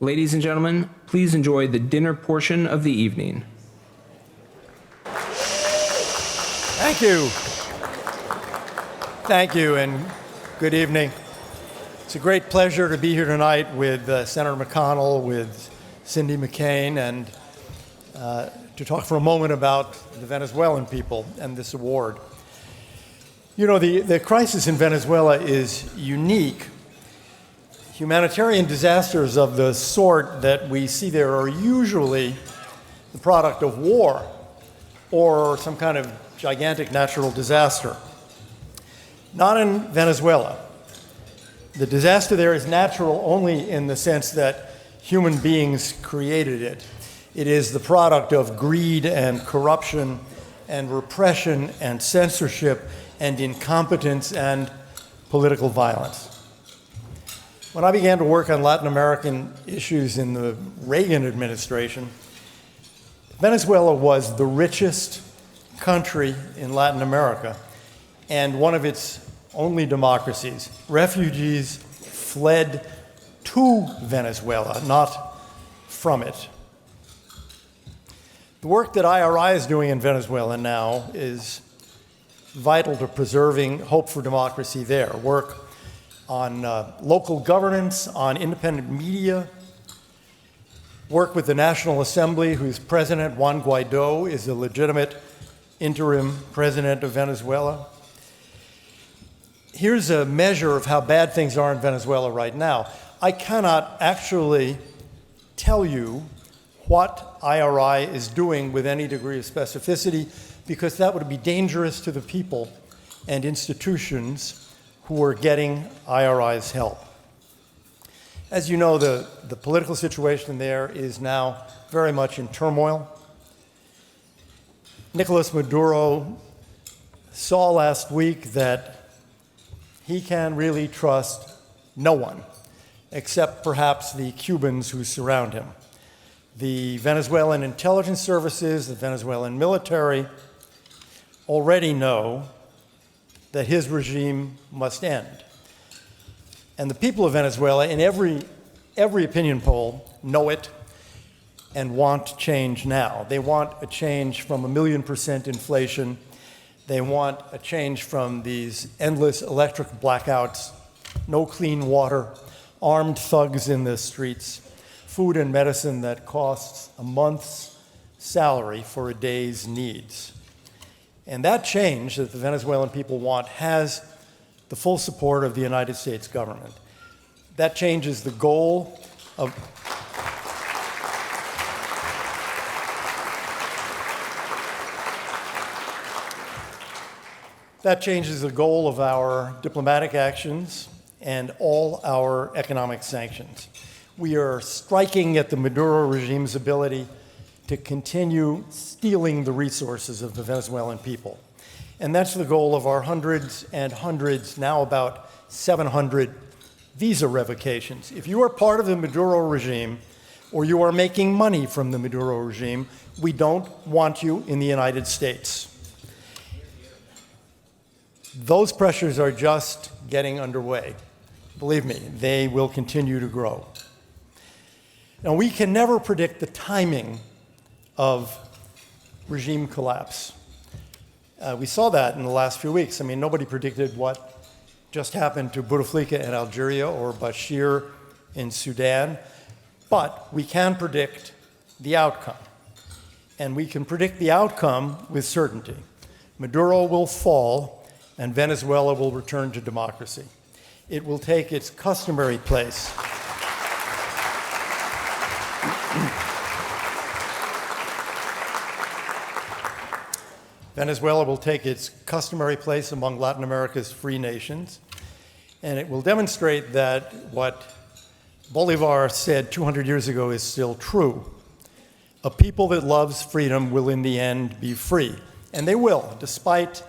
Ladies and gentlemen, please enjoy the dinner portion of the evening. Thank you. Thank you, and good evening. It's a great pleasure to be here tonight with Senator McConnell, with Cindy McCain, and to talk for a moment about the Venezuelan people and this award. You know, the crisis in Venezuela is unique. Humanitarian disasters of the sort that we see there are usually the product of war or some kind of gigantic natural disaster. Not in Venezuela. The disaster there is natural only in the sense that human beings created it. It is the product of greed and corruption and repression and censorship and incompetence and political violence. When I began to work on Latin American issues in the Reagan administration, Venezuela was the richest country in Latin America and one of its only democracies. Refugees fled to Venezuela, not from it. The work that IRI is doing in Venezuela now is vital to preserving hope for democracy there. Work on local governance, on independent media, work with the National Assembly, whose president, Juan Guaido, is a legitimate interim president of Venezuela. Here's a measure of how bad things are in Venezuela right now. I cannot actually tell you what IRI is doing with any degree of specificity, because that would be dangerous to the people and institutions who are getting IRI's help. As you know, the political situation there is now very much in turmoil. Nicolas Maduro saw last week that he can really trust no one, except perhaps the Cubans who surround him. The Venezuelan intelligence services, the Venezuelan military already know that his regime must end. And the people of Venezuela, in every opinion poll, know it and want change now. They want a change from 1,000,000% inflation. They want a change from these endless electric blackouts, no clean water, armed thugs in the streets, food and medicine that costs a month's salary for a day's needs. And that change that the Venezuelan people want has the full support of the United States government. That change is the goal of our diplomatic actions and all our economic sanctions. We are striking at the Maduro regime's ability to continue stealing the resources of the Venezuelan people. And that's the goal of our hundreds and hundreds, now about 700 visa revocations. If you are part of the Maduro regime, or you are making money from the Maduro regime, we don't want you in the United States. Those pressures are just getting underway. Believe me, they will continue to grow. Now, we can never predict the timing of regime collapse. We saw that in the last few weeks. I mean, nobody predicted what just happened to Bouteflika in Algeria or Bashir in Sudan, but we can predict the outcome. And we can predict the outcome with certainty. Maduro will fall, and Venezuela will return to democracy. It will take its customary place Venezuela will take its customary place among Latin America's free nations, and it will demonstrate that what Bolivar said 200 years ago is still true. A people that loves freedom will in the end be free. And they will, despite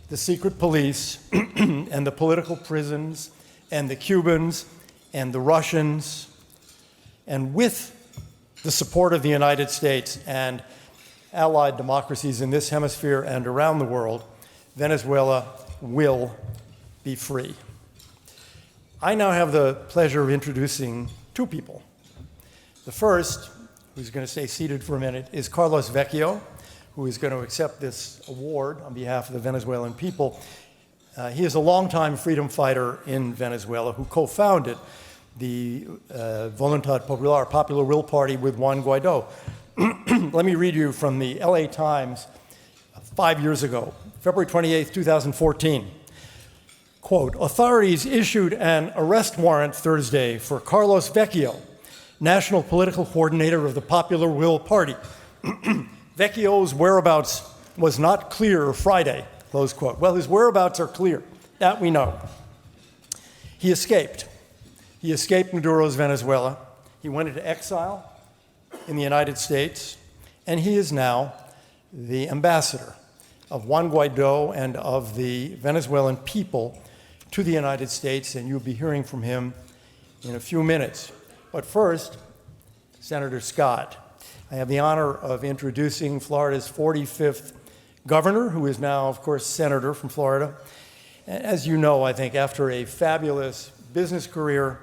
the secret police and the political prisons and the Cubans and the Russians, and with the support of the United States and allied democracies in this hemisphere and around the world, Venezuela will be free. I now have the pleasure of introducing two people. The first, who's going to stay seated for a minute, is Carlos Vecchio, who is going to accept this award on behalf of the Venezuelan people. He is a longtime freedom fighter in Venezuela who co-founded the Voluntad Popular, Popular Will Party, with Juan Guaido. Let me read you from the LA Times 5 years ago, February 28, 2014. Quote, authorities issued an arrest warrant Thursday for Carlos Vecchio, national political coordinator of the Popular Will Party. Vecchio's whereabouts was not clear Friday, close quote. Well, his whereabouts are clear, that we know. He escaped. He escaped Maduro's Venezuela. He went into exile in the United States, and he is now the ambassador of Juan Guaido and of the Venezuelan people to the United States, and you'll be hearing from him in a few minutes. But first, Senator Scott. I have the honor of introducing Florida's 45th governor, who is now, of course, senator from Florida. As you know, I think after a fabulous business career,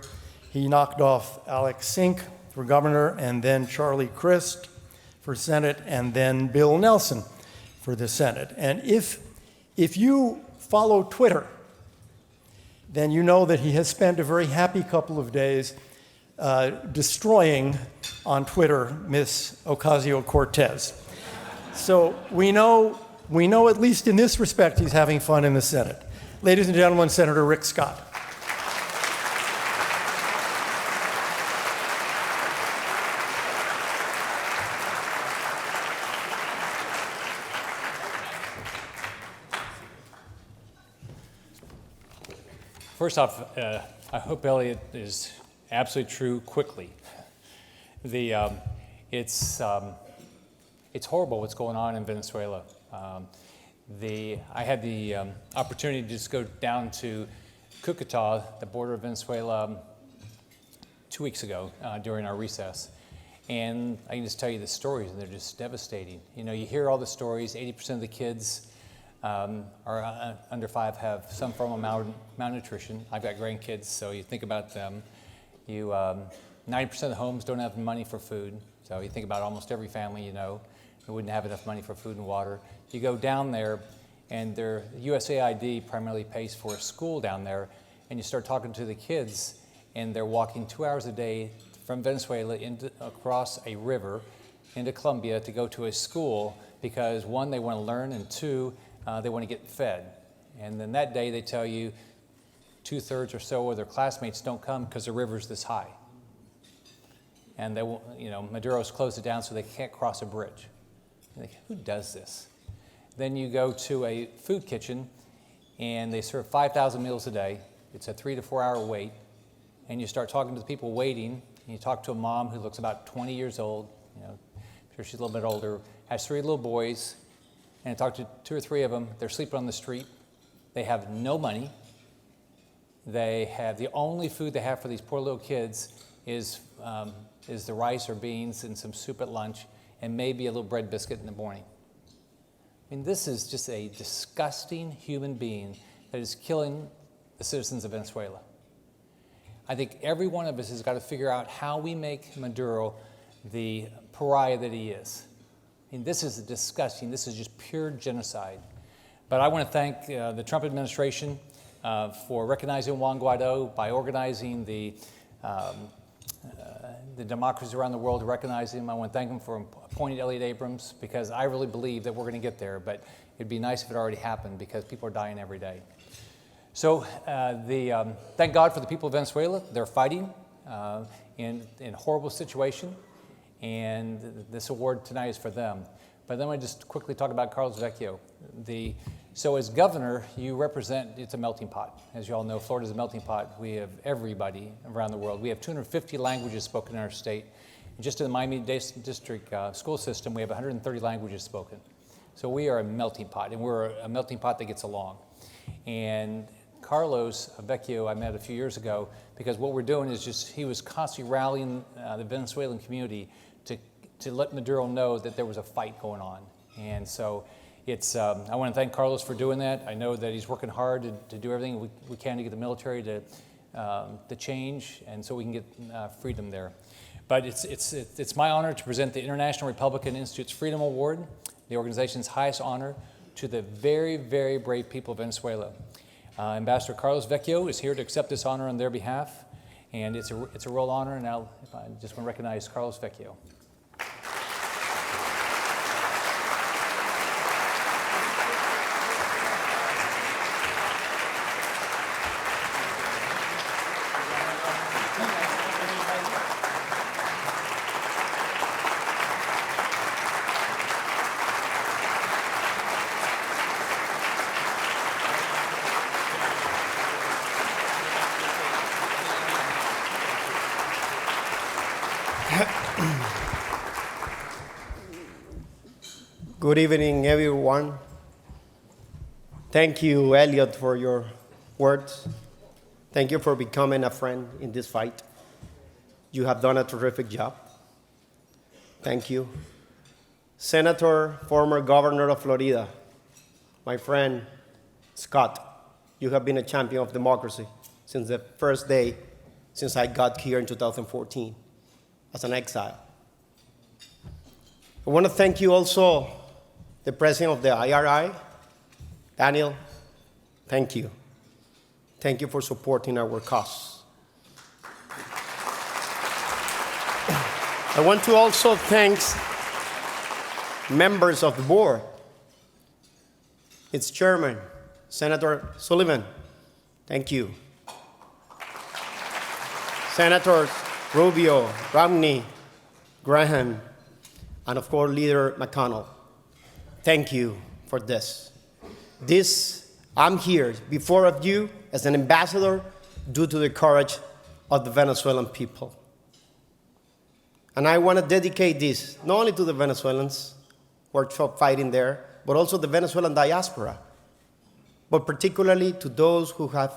he knocked off Alex Sink for governor, and then Charlie Crist for Senate, and then Bill Nelson for the Senate. And if you follow Twitter, then you know that he has spent a very happy couple of days destroying on Twitter Miss Ocasio-Cortez. So we know at least in this respect he's having fun in the Senate. Ladies and gentlemen, Senator Rick Scott. First off, I hope Elliott is absolutely true quickly. It's horrible what's going on in Venezuela. I had the opportunity to just go down to Cucuta, the border of Venezuela, 2 weeks ago during our recess. And I can just tell you the stories, and they're just devastating. You know, you hear all the stories. 80% of the kids are under 5 have some form of malnutrition. I've got grandkids, so you think about them. 90% of the homes don't have money for food. So you think about almost every family you know who wouldn't have enough money for food and water. You go down there, and their USAID primarily pays for a school down there, and you start talking to the kids, and they're walking 2 hours a day from Venezuela across a river into Colombia to go to a school because, one, they want to learn, and two, they want to get fed. And then that day they tell you 2/3 or so of their classmates don't come because the river's this high. And they, Maduro's closed it down so they can't cross a bridge. Like, who does this? Then you go to a food kitchen and they serve 5,000 meals a day. It's a 3 to 4 hour wait. And you start talking to the people waiting, and you talk to a mom who looks about 20 years old, I'm sure she's a little bit older, has 3 little boys, and I talked to 2 or 3 of them. They're sleeping on the street. They have no money. They have, the only food they have for these poor little kids is the rice or beans and some soup at lunch, and maybe a little bread biscuit in the morning. I mean, this is just a disgusting human being that is killing the citizens of Venezuela. I think every one of us has got to figure out how we make Maduro the pariah that he is. I mean, this is disgusting. This is just pure genocide. But I want to thank the Trump administration for recognizing Juan Guaido by organizing the democracies around the world to recognize him. I want to thank him for appointing Elliott Abrams, because I really believe that we're going to get there, but it'd be nice if it already happened, because people are dying every day. So thank God for the people of Venezuela. They're fighting in a horrible situation, and this award tonight is for them. But then I just quickly talk about Carlos Vecchio. So as governor, you represent, it's a melting pot. As you all know, Florida's a melting pot. We have everybody around the world. We have 250 languages spoken in our state. Just in the Miami District school system, we have 130 languages spoken. So we are a melting pot, and we're a melting pot that gets along. And Carlos Vecchio I met a few years ago, because what we're doing is just, he was constantly rallying the Venezuelan community to let Maduro know that there was a fight going on. And so it's, I want to thank Carlos for doing that. I know that he's working hard to do everything we can to get the military to change, and so we can get freedom there. But it's my honor to present the International Republican Institute's Freedom Award, the organization's highest honor, to the very, very brave people of Venezuela. Ambassador Carlos Vecchio is here to accept this honor on their behalf, and it's a real honor, and I just want to recognize Carlos Vecchio. Good evening, everyone. Thank you, Elliot, for your words. Thank you for becoming a friend in this fight. You have done a terrific job. Thank you. Senator, former governor of Florida, my friend Scott, you have been a champion of democracy since the first day since I got here in 2014 as an exile. I want to thank you also, the president of the IRI, Daniel. Thank you. Thank you for supporting our cause. I want to also thank members of the board, its chairman, Senator Sullivan. Thank you. Senators Rubio, Romney, Graham, and of course, Leader McConnell. Thank you for this. I'm here before of you as an ambassador due to the courage of the Venezuelan people. And I want to dedicate this not only to the Venezuelans who are fighting there, but also the Venezuelan diaspora, but particularly to those who have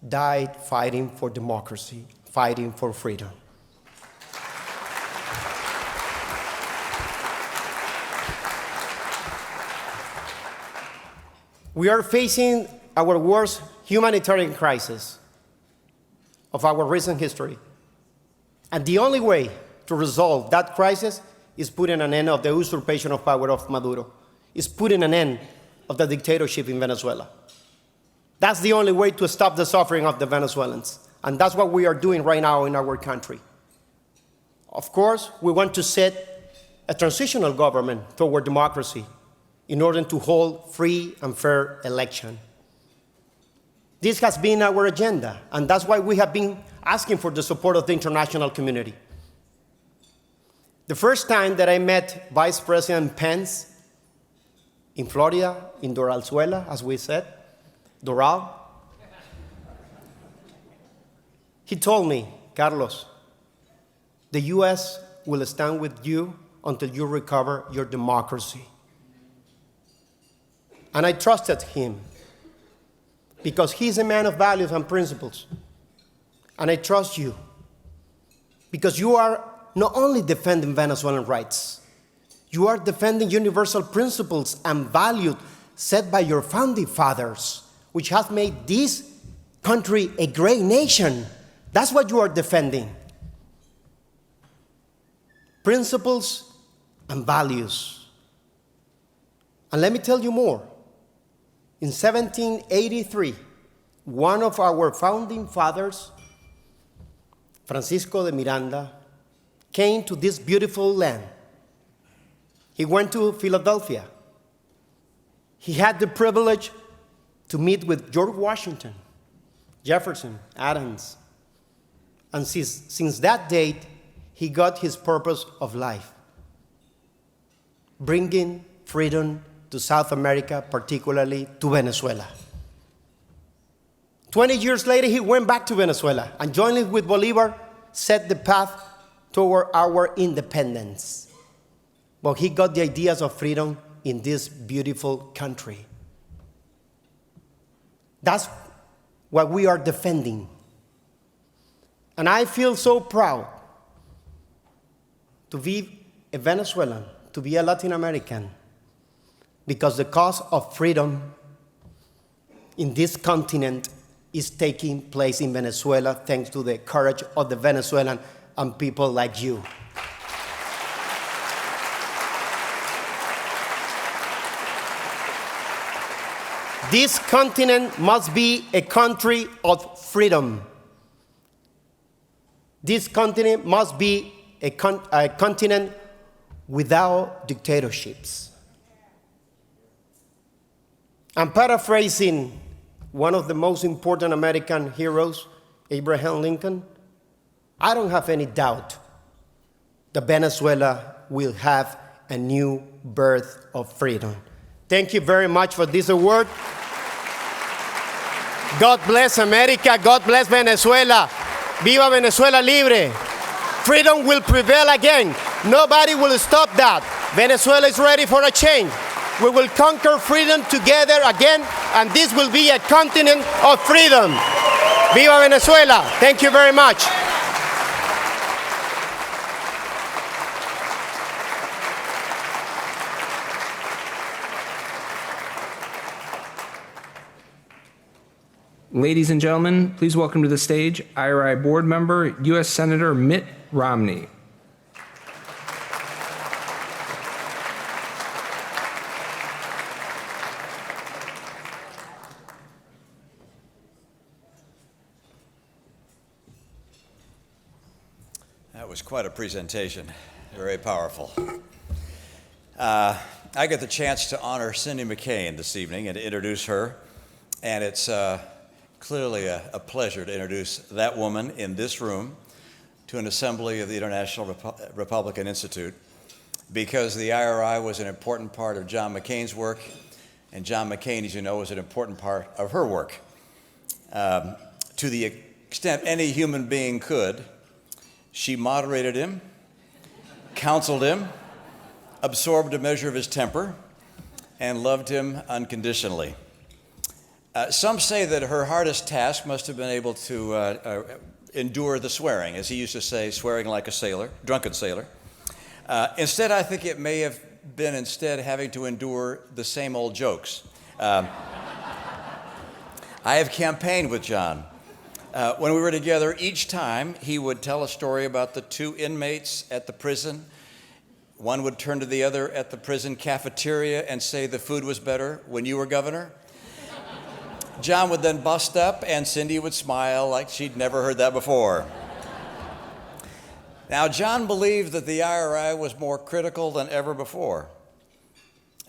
died fighting for democracy, fighting for freedom. We are facing our worst humanitarian crisis of our recent history. And the only way to resolve that crisis is putting an end of the usurpation of power of Maduro, is putting an end of the dictatorship in Venezuela. That's the only way to stop the suffering of the Venezuelans. And that's what we are doing right now in our country. Of course, we want to set a transitional government toward democracy in order to hold free and fair election. This has been our agenda, and that's why we have been asking for the support of the international community. The first time that I met Vice President Pence in Florida, in Doralzuela, as we said, Doral, he told me, Carlos, the U.S. will stand with you until you recover your democracy. And I trusted him because he's a man of values and principles. And I trust you because you are not only defending Venezuelan rights, you are defending universal principles and values set by your founding fathers, which have made this country a great nation. That's what you are defending. Principles and values. And let me tell you more. In 1783, one of our founding fathers, Francisco de Miranda, came to this beautiful land. He went to Philadelphia. He had the privilege to meet with George Washington, Jefferson, Adams. And since that date, he got his purpose of life, bringing freedom to South America, particularly to Venezuela. 20 years later, he went back to Venezuela and joining with Bolivar, set the path toward our independence. But he got the ideas of freedom in this beautiful country. That's what we are defending. And I feel so proud to be a Venezuelan, to be a Latin American, because the cause of freedom in this continent is taking place in Venezuela thanks to the courage of the Venezuelan and people like you. This continent must be a country of freedom. This continent must be a continent without dictatorships. I'm paraphrasing one of the most important American heroes, Abraham Lincoln. I don't have any doubt that Venezuela will have a new birth of freedom. Thank you very much for this award. God bless America. God bless Venezuela. Viva Venezuela Libre. Freedom will prevail again. Nobody will stop that. Venezuela is ready for a change. We will conquer freedom together again, and this will be a continent of freedom. Viva Venezuela. Thank you very much. Ladies and gentlemen, please welcome to the stage IRI board member, U.S. Senator Mitt Romney. That was quite a presentation, very powerful. I get the chance to honor Cindy McCain this evening and to introduce her, and it's clearly a pleasure to introduce that woman in this room to an assembly of the International Republican Institute, because the IRI was an important part of John McCain's work, and John McCain, as you know, was an important part of her work. To the extent any human being could, she moderated him, counseled him, absorbed a measure of his temper, and loved him unconditionally. Some say that her hardest task must have been able to endure the swearing, as he used to say, swearing like a sailor, drunken sailor. Instead, I think it may have been having to endure the same old jokes. I have campaigned with John. When we were together, each time he would tell a story about the two inmates at the prison. One would turn to the other at the prison cafeteria and say the food was better when you were governor. John would then bust up, and Cindy would smile like she'd never heard that before. Now, John believed that the IRI was more critical than ever before.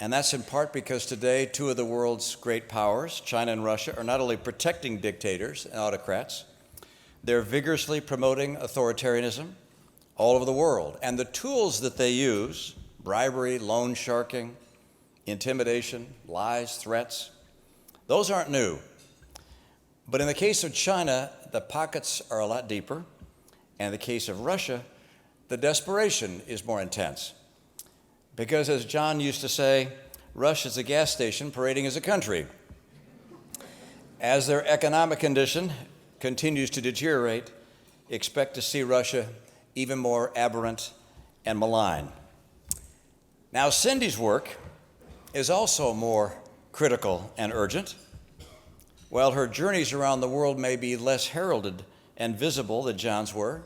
And that's in part because today, two of the world's great powers, China and Russia, are not only protecting dictators and autocrats, they're vigorously promoting authoritarianism all over the world. And the tools that they use, bribery, loan sharking, intimidation, lies, threats, those aren't new. But in the case of China, the pockets are a lot deeper. And in the case of Russia, the desperation is more intense. Because as John used to say, Russia's a gas station parading as a country. As their economic condition continues to deteriorate, expect to see Russia even more aberrant and malign. Now, Cindy's work is also more critical and urgent. While her journeys around the world may be less heralded and visible than John's were,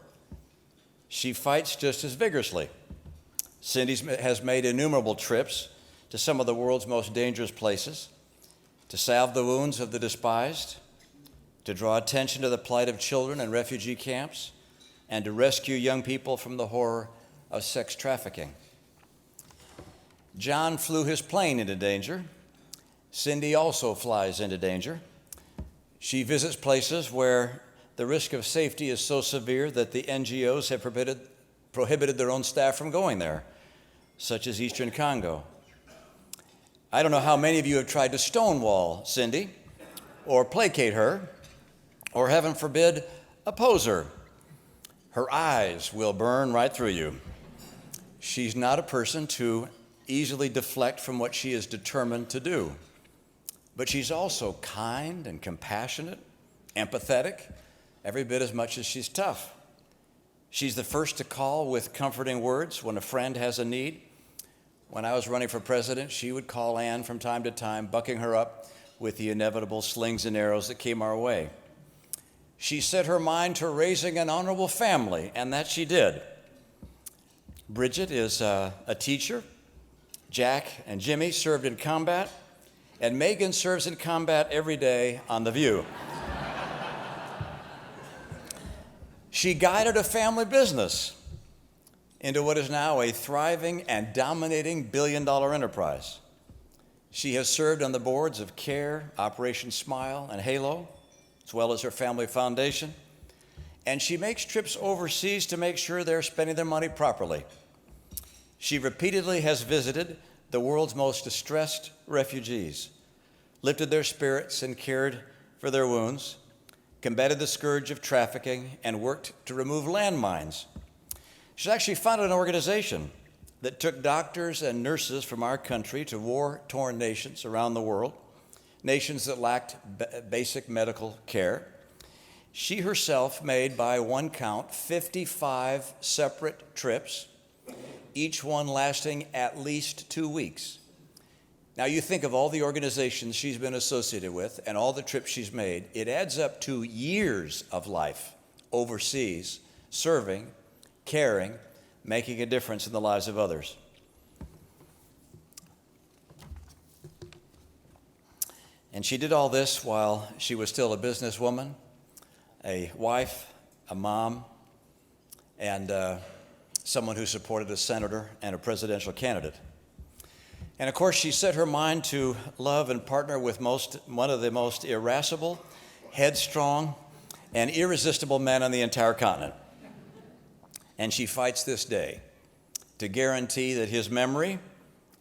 she fights just as vigorously. Cindy has made innumerable trips to some of the world's most dangerous places, to salve the wounds of the despised, to draw attention to the plight of children in refugee camps, and to rescue young people from the horror of sex trafficking. John flew his plane into danger. Cindy also flies into danger. She visits places where the risk of safety is so severe that the NGOs have prohibited their own staff from going there, such as Eastern Congo. I don't know how many of you have tried to stonewall Cindy, or placate her, or heaven forbid, oppose her. Her eyes will burn right through you. She's not a person to easily deflect from what she is determined to do. But she's also kind and compassionate, empathetic, every bit as much as she's tough. She's the first to call with comforting words when a friend has a need. When I was running for president, she would call Ann from time to time, bucking her up with the inevitable slings and arrows that came our way. She set her mind to raising an honorable family, and that she did. Bridget is a teacher. Jack and Jimmy served in combat, and Megan serves in combat every day on The View. She guided a family business into what is now a thriving and dominating billion-dollar enterprise. She has served on the boards of CARE, Operation Smile, and HALO, as well as her family foundation. And she makes trips overseas to make sure they're spending their money properly. She repeatedly has visited the world's most distressed refugees, lifted their spirits and cared for their wounds, combated the scourge of trafficking, and worked to remove landmines. She's actually founded an organization that took doctors and nurses from our country to war-torn nations around the world, nations that lacked basic medical care. She herself made, by one count, 55 separate trips, each one lasting at least 2 weeks. Now you think of all the organizations she's been associated with and all the trips she's made, it adds up to years of life overseas, serving, caring, making a difference in the lives of others. And she did all this while she was still a businesswoman, a wife, a mom, and someone who supported a senator and a presidential candidate. And of course, she set her mind to love and partner with one of the most irascible, headstrong, and irresistible men on the entire continent. And she fights this day to guarantee that his memory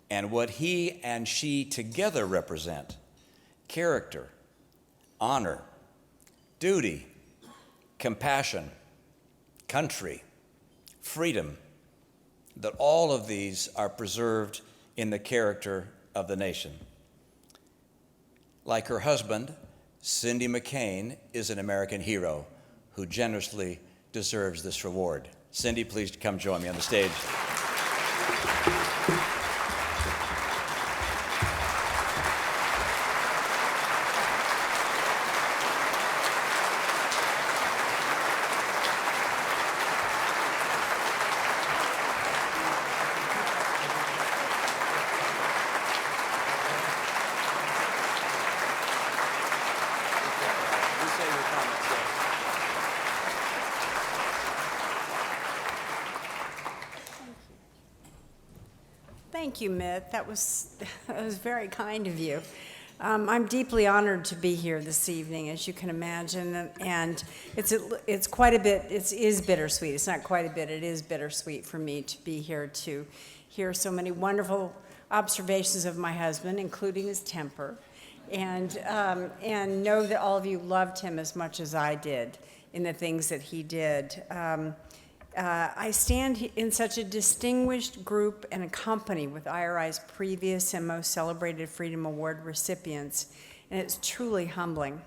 and what he and she together represent, character, honor, duty, compassion, country, freedom, that all of these are preserved in the character of the nation. Like her husband, Cindy McCain is an American hero who generously deserves this reward. Cindy, please come join me on the stage. Thank you, Mitt. That was very kind of you. I'm deeply honored to be here this evening, as you can imagine, and it's quite a bit. It is bittersweet. It's not quite a bit. It is bittersweet for me to be here to hear so many wonderful observations of my husband, including his temper, and know that all of you loved him as much as I did in the things that he did. I stand in such a distinguished group and a company with IRI's previous and most celebrated Freedom Award recipients, and it's truly humbling.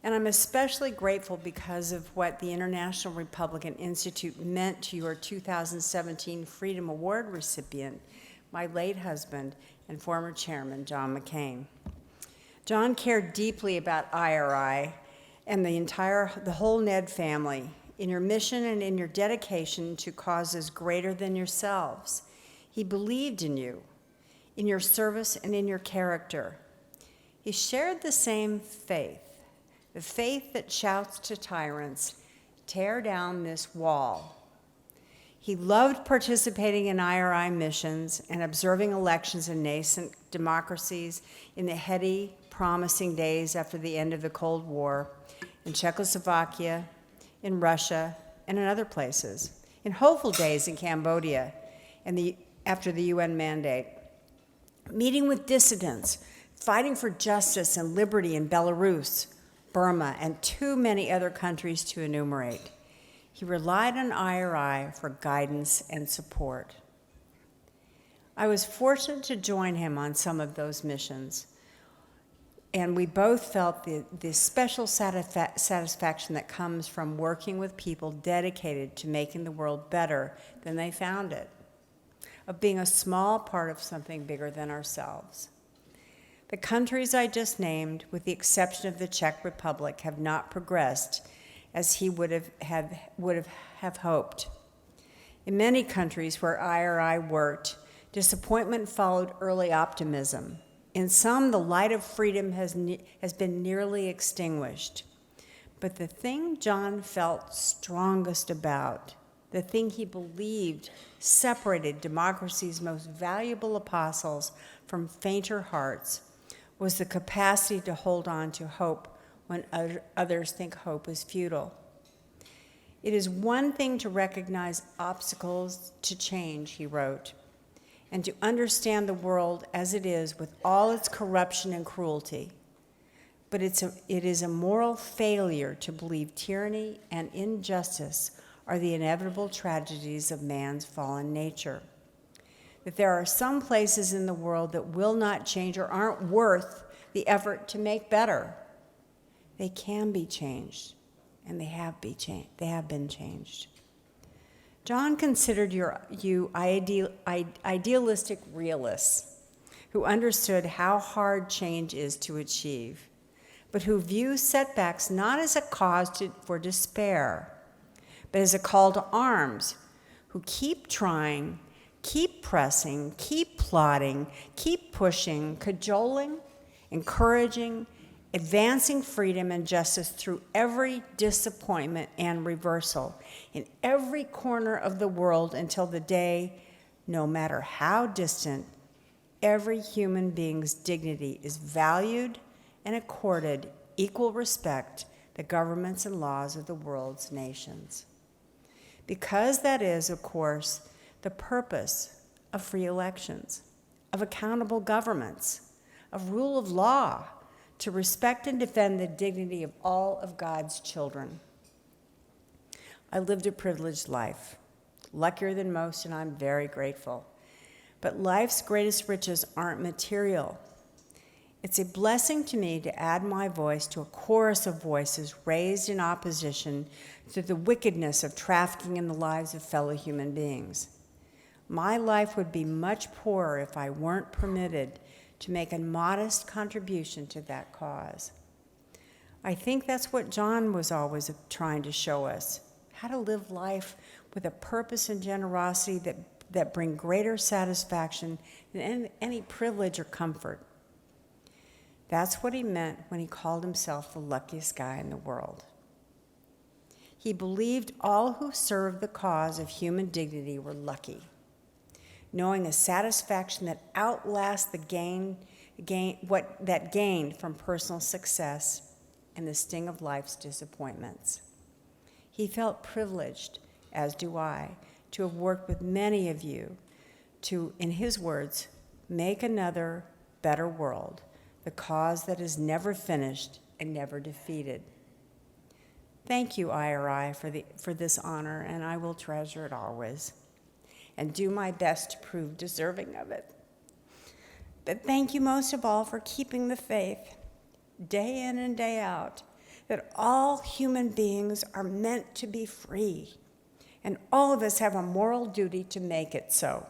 And I'm especially grateful because of what the International Republican Institute meant to your 2017 Freedom Award recipient, my late husband and former chairman, John McCain. John cared deeply about IRI and the whole Ned family, in your mission and in your dedication to causes greater than yourselves. He believed in you, in your service and in your character. He shared the same faith, the faith that shouts to tyrants, tear down this wall. He loved participating in IRI missions and observing elections in nascent democracies in the heady, promising days after the end of the Cold War, in Czechoslovakia, in Russia, and in other places, in hopeful days in Cambodia, and after the UN mandate. meeting with dissidents, fighting for justice and liberty in Belarus, Burma, and too many other countries to enumerate. He relied on IRI for guidance and support. I was fortunate to join him on some of those missions, and we both felt the special satisfaction that comes from working with people dedicated to making the world better than they found it, of being a small part of something bigger than ourselves. The countries I just named, with the exception of the Czech Republic, have not progressed as he would have hoped. In many countries where IRI worked, disappointment followed early optimism. In some, the light of freedom has been nearly extinguished. But the thing John felt strongest about, the thing he believed separated democracy's most valuable apostles from fainter hearts, was the capacity to hold on to hope when others think hope is futile. It is one thing to recognize obstacles to change, he wrote, and to understand the world as it is with all its corruption and cruelty. But it is a moral failure to believe tyranny and injustice are the inevitable tragedies of man's fallen nature. That there are some places in the world that will not change or aren't worth the effort to make better. They can be changed, and they have been changed. John considered you idealistic realists who understood how hard change is to achieve, but who view setbacks not as a cause for despair, but as a call to arms, who keep trying, keep pressing, keep plotting, keep pushing, cajoling, encouraging, advancing freedom and justice through every disappointment and reversal in every corner of the world until the day, no matter how distant, every human being's dignity is valued and accorded equal respect the governments and laws of the world's nations. Because that is, of course, the purpose of free elections, of accountable governments, of rule of law, to respect and defend the dignity of all of God's children. I lived a privileged life, luckier than most, and I'm very grateful. But life's greatest riches aren't material. It's a blessing to me to add my voice to a chorus of voices raised in opposition to the wickedness of trafficking in the lives of fellow human beings. My life would be much poorer if I weren't permitted to make a modest contribution to that cause. I think that's what John was always trying to show us, how to live life with a purpose and generosity that bring greater satisfaction than any privilege or comfort. That's what he meant when he called himself the luckiest guy in the world. He believed all who served the cause of human dignity were lucky, knowing a satisfaction that outlasts the gained from personal success and the sting of life's disappointments. He felt privileged, as do I, to have worked with many of you to, in his words, make another better world, the cause that is never finished and never defeated. Thank you, IRI, for this honor, and I will treasure it always and do my best to prove deserving of it. But thank you most of all for keeping the faith, day in and day out, that all human beings are meant to be free, and all of us have a moral duty to make it so.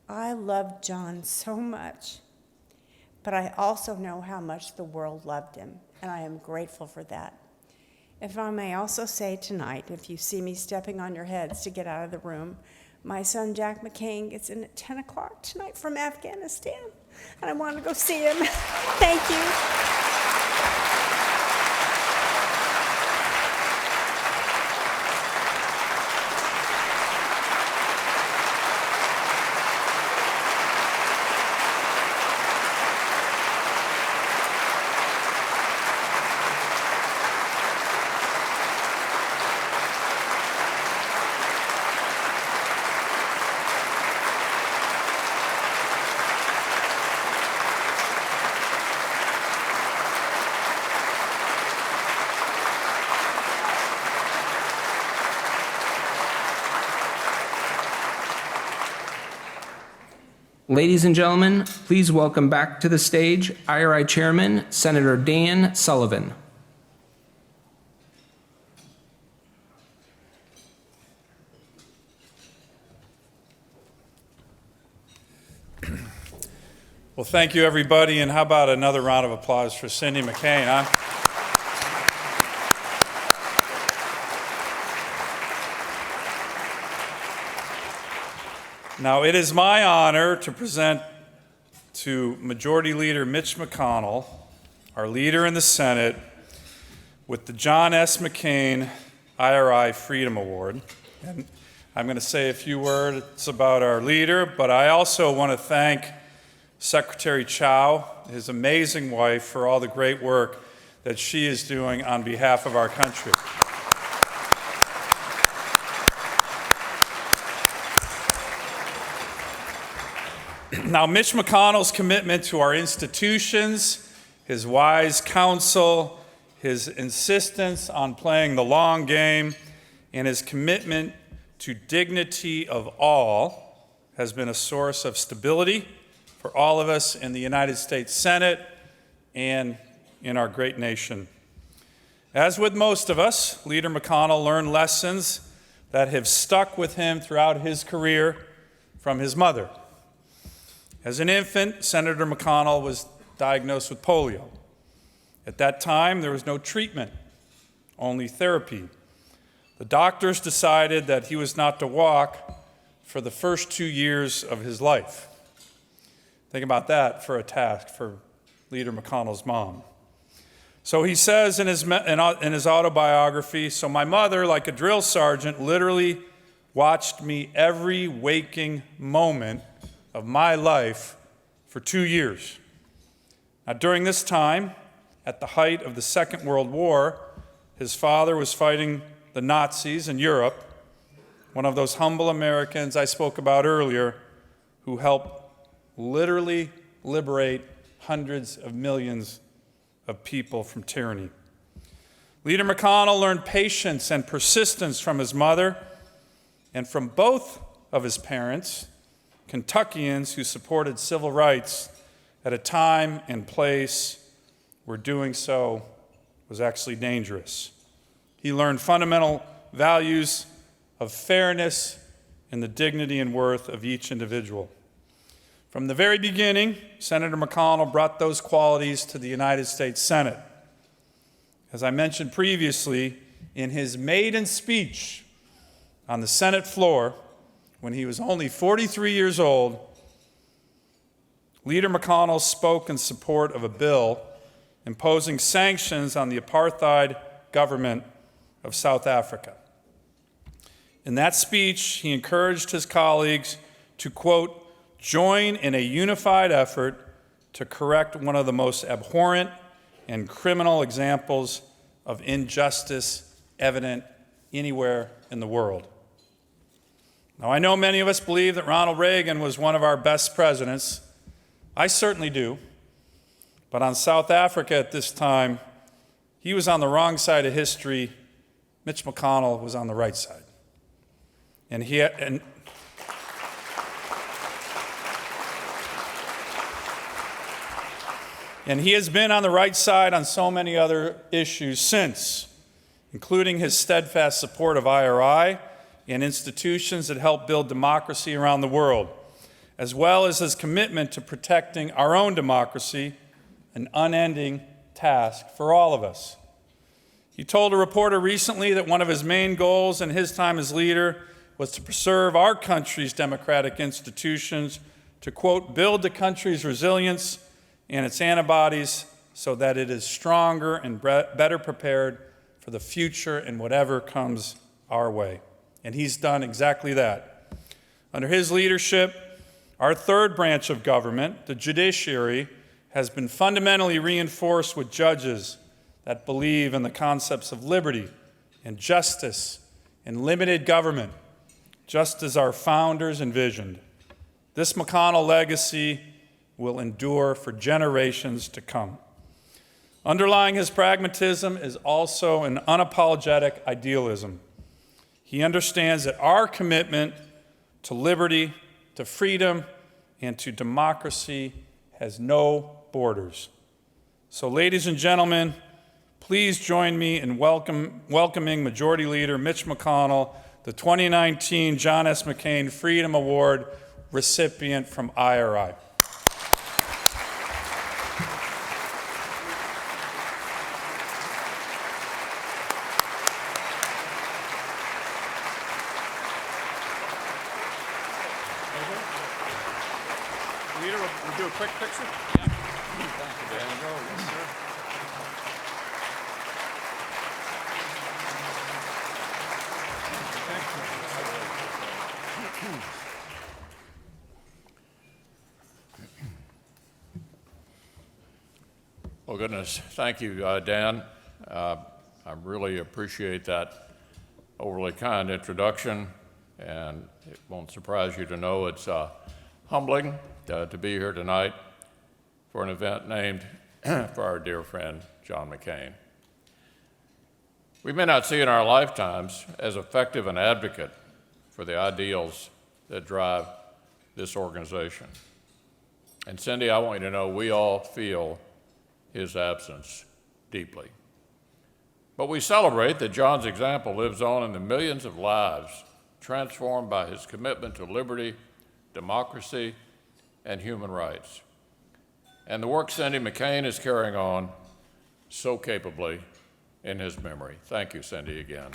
I love John so much, but I also know how much the world loved him, and I am grateful for that. If I may also say tonight, if you see me stepping on your heads to get out of the room, my son Jack McCain gets in at 10 o'clock tonight from Afghanistan, and I want to go see him. Thank you. Ladies and gentlemen, please welcome back to the stage IRI Chairman, Senator Dan Sullivan. Well, thank you, everybody, and how about another round of applause for Cindy McCain, huh? Now, it is my honor to present to Majority Leader Mitch McConnell, our leader in the Senate, with the John S. McCain IRI Freedom Award. And I'm going to say a few words about our leader, but I also want to thank Secretary Chow, his amazing wife, for all the great work that she is doing on behalf of our country. Now, Mitch McConnell's commitment to our institutions, his wise counsel, his insistence on playing the long game, and his commitment to dignity of all has been a source of stability for all of us in the United States Senate and in our great nation. As with most of us, Leader McConnell learned lessons that have stuck with him throughout his career from his mother. As an infant, Senator McConnell was diagnosed with polio. At that time, there was no treatment, only therapy. The doctors decided that he was not to walk for the first 2 years of his life. Think about that for a task for Leader McConnell's mom. So he says in his autobiography, so my mother, like a drill sergeant, literally watched me every waking moment of my life for 2 years. Now, during this time, at the height of the Second World War, his father was fighting the Nazis in Europe, one of those humble Americans I spoke about earlier who helped literally liberate hundreds of millions of people from tyranny. Leader McConnell learned patience and persistence from his mother and from both of his parents, Kentuckians who supported civil rights at a time and place where doing so was actually dangerous. He learned fundamental values of fairness and the dignity and worth of each individual. From the very beginning, Senator McConnell brought those qualities to the United States Senate. As I mentioned previously, in his maiden speech on the Senate floor, when he was only 43 years old, Leader McConnell spoke in support of a bill imposing sanctions on the apartheid government of South Africa. In that speech, he encouraged his colleagues to, quote, join in a unified effort to correct one of the most abhorrent and criminal examples of injustice evident anywhere in the world. Now, I know many of us believe that Ronald Reagan was one of our best presidents. I certainly do. But on South Africa at this time, he was on the wrong side of history. Mitch McConnell was on the right side. And he has been on the right side on so many other issues since, including his steadfast support of IRI and institutions that help build democracy around the world, as well as his commitment to protecting our own democracy, an unending task for all of us. He told a reporter recently that one of his main goals in his time as leader was to preserve our country's democratic institutions, to, quote, build the country's resilience and its antibodies so that it is stronger and better prepared for the future and whatever comes our way. And he's done exactly that. Under his leadership, our third branch of government, the judiciary, has been fundamentally reinforced with judges that believe in the concepts of liberty and justice and limited government, just as our founders envisioned. This McConnell legacy will endure for generations to come. Underlying his pragmatism is also an unapologetic idealism. He understands that our commitment to liberty, to freedom, and to democracy has no borders. So, ladies and gentlemen, please join me in welcoming Majority Leader Mitch McConnell, the 2019 John S. McCain Freedom Award recipient from IRI. Leader, we'll do a quick picture. Yeah. Thank you, Dan. Yes, sir. Well, goodness, thank you, Dan. I really appreciate that overly kind introduction, and it won't surprise you to know it's humbling to be here tonight for an event named for our dear friend, John McCain. We may not see in our lifetimes as effective an advocate for the ideals that drive this organization. And Cindy, I want you to know we all feel his absence deeply. But we celebrate that John's example lives on in the millions of lives transformed by his commitment to liberty, democracy, and human rights. And the work Cindy McCain is carrying on so capably in his memory. Thank you, Cindy, again.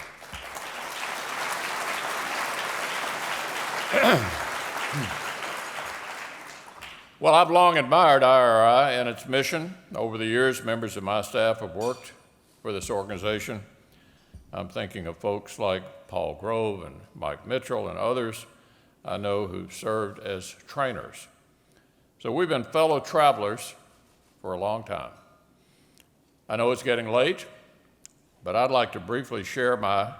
Well, I've long admired IRI and its mission. Over the years, members of my staff have worked for this organization. I'm thinking of folks like Paul Grove and Mike Mitchell and others I know who've served as trainers. So we've been fellow travelers for a long time. I know it's getting late, but I'd like to briefly share my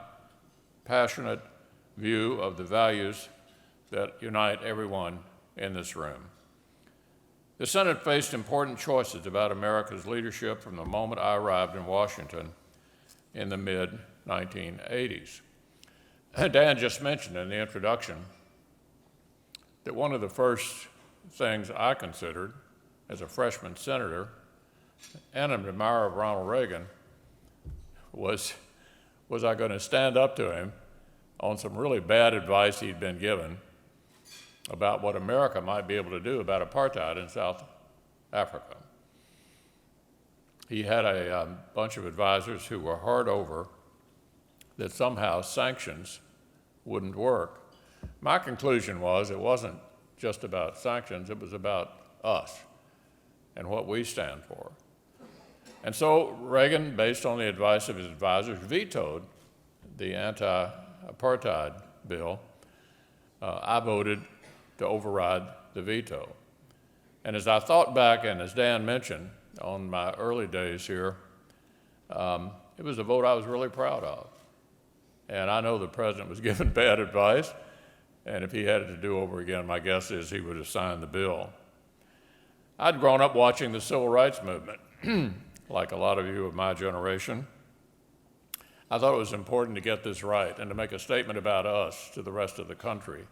passionate view of the values that unite everyone in this room. The Senate faced important choices about America's leadership from the moment I arrived in Washington in the mid-1980s. Dan just mentioned in the introduction that one of the first things I considered as a freshman senator and an admirer of Ronald Reagan was I going to stand up to him on some really bad advice he'd been given about what America might be able to do about apartheid in South Africa. He had a bunch of advisors who were hard over that somehow sanctions wouldn't work. My conclusion was it wasn't just about sanctions, it was about us and what we stand for. And so Reagan, based on the advice of his advisors, vetoed the anti-apartheid bill. I voted to override the veto. And as I thought back, and as Dan mentioned, on my early days here, it was a vote I was really proud of. And I know the president was given bad advice, and if he had it to do over again, my guess is he would have signed the bill. I'd grown up watching the civil rights movement, like a lot of you of my generation. I thought it was important to get this right and to make a statement about us to the rest of the country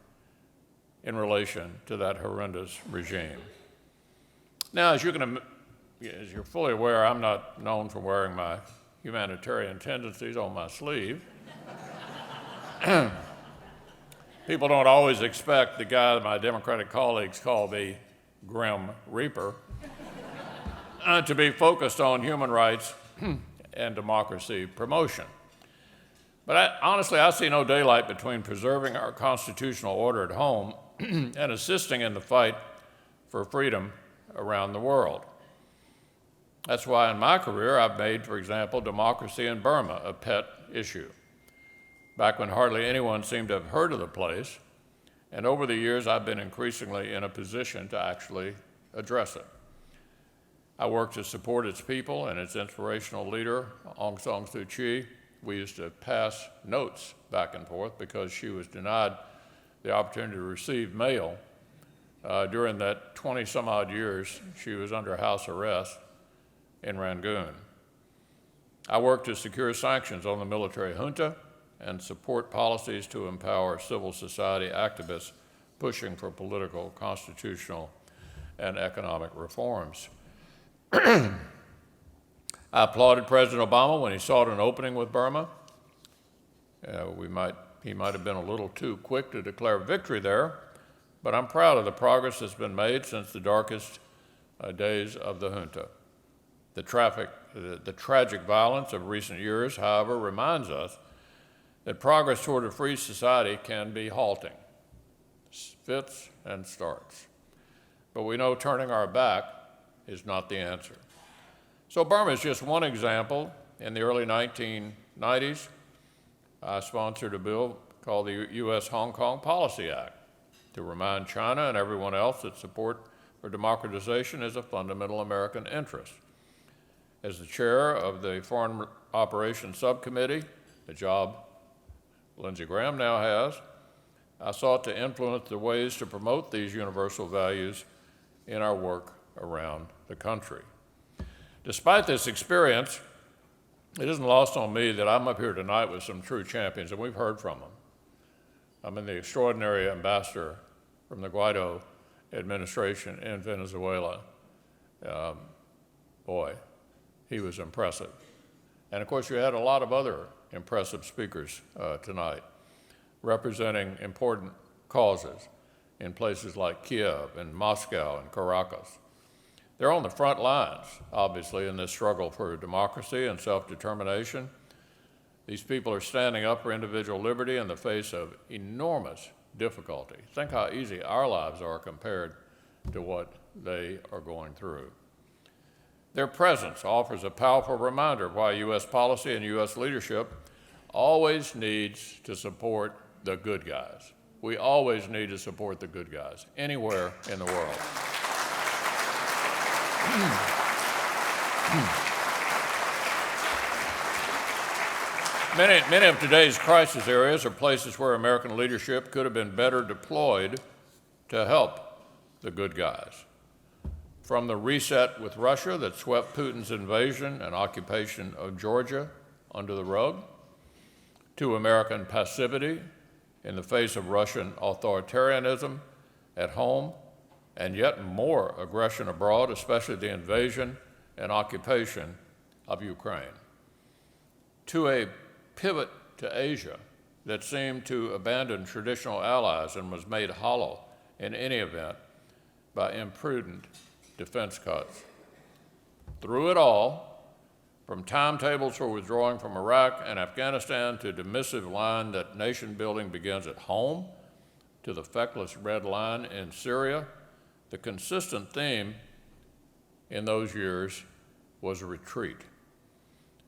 in relation to that horrendous regime. Now, as you're fully aware, I'm not known for wearing my humanitarian tendencies on my sleeve. People don't always expect the guy that my Democratic colleagues call the Grim Reaper to be focused on human rights and democracy promotion. But honestly, I see no daylight between preserving our constitutional order at home and assisting in the fight for freedom around the world. That's why in my career I've made, for example, democracy in Burma a pet issue. Back when hardly anyone seemed to have heard of the place, and over the years I've been increasingly in a position to actually address it. I worked to support its people and its inspirational leader, Aung San Suu Kyi. We used to pass notes back and forth because she was denied the opportunity to receive mail during that 20-some-odd years she was under house arrest in Rangoon. I worked to secure sanctions on the military junta and support policies to empower civil society activists pushing for political, constitutional, and economic reforms. I applauded President Obama when he sought an opening with Burma. He might have been a little too quick to declare victory there, but I'm proud of the progress that's been made since the darkest days of the junta. The tragic violence of recent years, however, reminds us that progress toward a free society can be halting, fits and starts. But we know turning our back is not the answer. So Burma is just one example. In the early 1990s, I sponsored a bill called the U.S. Hong Kong Policy Act to remind China and everyone else that support for democratization is a fundamental American interest. As the chair of the Foreign Operations Subcommittee, a job Lindsey now has, I sought to influence the ways to promote these universal values in our work around the country. Despite this experience, it isn't lost on me that I'm up here tonight with some true champions, and we've heard from them. I mean, the extraordinary ambassador from the Guaido administration in Venezuela. Boy, he was impressive. And of course, you had a lot of other impressive speakers tonight, representing important causes in places like Kiev and Moscow and Caracas. They're on the front lines, obviously, in this struggle for democracy and self-determination. These people are standing up for individual liberty in the face of enormous difficulty. Think how easy our lives are compared to what they are going through. Their presence offers a powerful reminder of why U.S. policy and U.S. leadership always needs to support the good guys. We always need to support the good guys, anywhere in the world. Many of today's crisis areas are places where American leadership could have been better deployed to help the good guys. From the reset with Russia that swept Putin's invasion and occupation of Georgia under the rug, to American passivity in the face of Russian authoritarianism at home, and yet more aggression abroad, especially the invasion and occupation of Ukraine, to a pivot to Asia that seemed to abandon traditional allies and was made hollow in any event by imprudent defense cuts. Through it all, from timetables for withdrawing from Iraq and Afghanistan to the dismissive line that nation building begins at home, to the feckless red line in Syria, the consistent theme in those years was a retreat.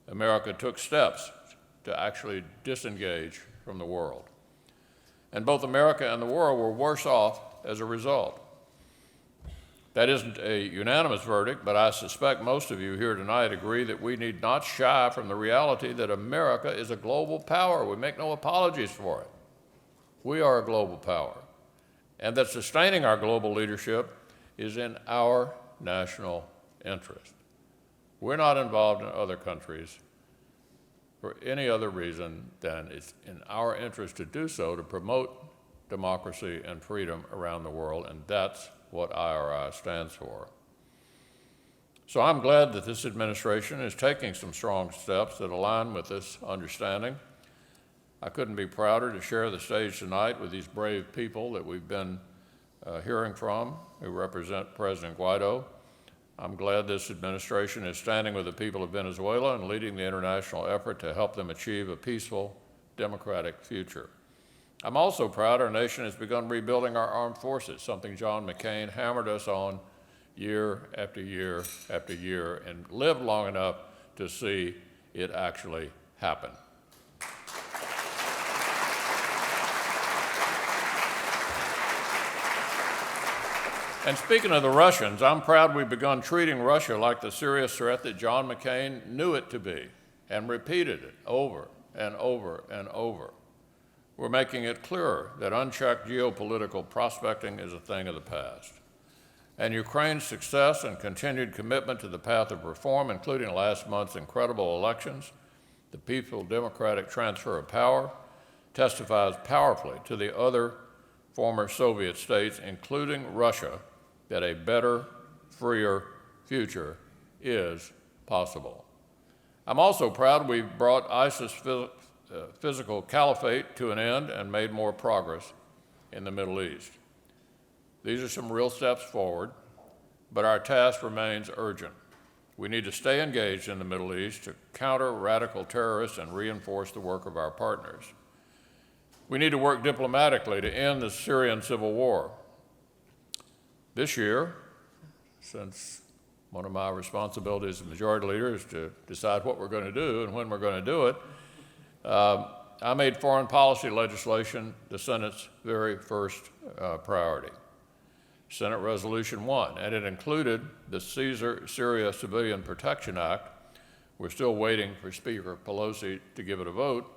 America took steps to actually disengage from the world. And both America and the world were worse off as a result. That isn't a unanimous verdict, but I suspect most of you here tonight agree that we need not shy from the reality that America is a global power. We make no apologies for it. We are a global power, and that sustaining our global leadership is in our national interest. We're not involved in other countries for any other reason than it's in our interest to do so, to promote democracy and freedom around the world, and that's what IRI stands for. So I'm glad that this administration is taking some strong steps that align with this understanding. I couldn't be prouder to share the stage tonight with these brave people that we've been hearing from, who represent President Guaido. I'm glad this administration is standing with the people of Venezuela and leading the international effort to help them achieve a peaceful, democratic future. I'm also proud our nation has begun rebuilding our armed forces, something John McCain hammered us on year after year after year, and lived long enough to see it actually happen. And speaking of the Russians, I'm proud we've begun treating Russia like the serious threat that John McCain knew it to be, and repeated it over and over and over. We're making it clearer that unchecked geopolitical prospecting is a thing of the past. And Ukraine's success and continued commitment to the path of reform, including last month's incredible elections, the peaceful democratic transfer of power, testifies powerfully to the other former Soviet states, including Russia, that a better, freer future is possible. I'm also proud we brought ISIS physical caliphate to an end and made more progress in the Middle East. These are some real steps forward, but our task remains urgent. We need to stay engaged in the Middle East to counter radical terrorists and reinforce the work of our partners. We need to work diplomatically to end the Syrian civil war. This year, since one of my responsibilities as Majority Leader is to decide what we're going to do and when we're going to do it, I made foreign policy legislation the Senate's very first priority. Senate Resolution 1, and it included the Syria Civilian Protection Act. We're still waiting for Speaker Pelosi to give it a vote.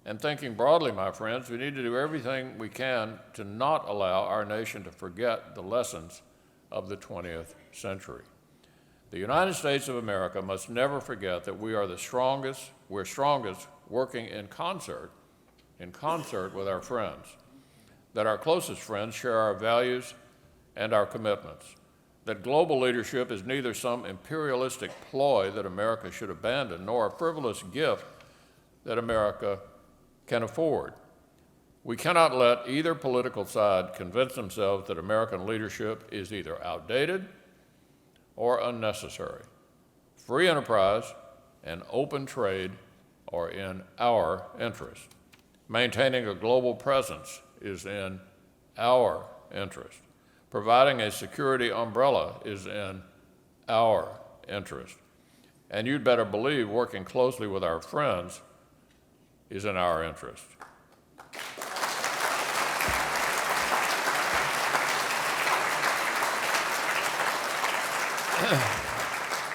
And thinking broadly, my friends, we need to do everything we can to not allow our nation to forget the lessons of the 20th century. The United States of America must never forget that we're strongest working in concert with our friends, that our closest friends share our values and our commitments, that global leadership is neither some imperialistic ploy that America should abandon, nor a frivolous gift that America can afford. We cannot let either political side convince themselves that American leadership is either outdated or unnecessary. Free enterprise and open trade are in our interest. Maintaining a global presence is in our interest. Providing a security umbrella is in our interest. And you'd better believe working closely with our friends is in our interest.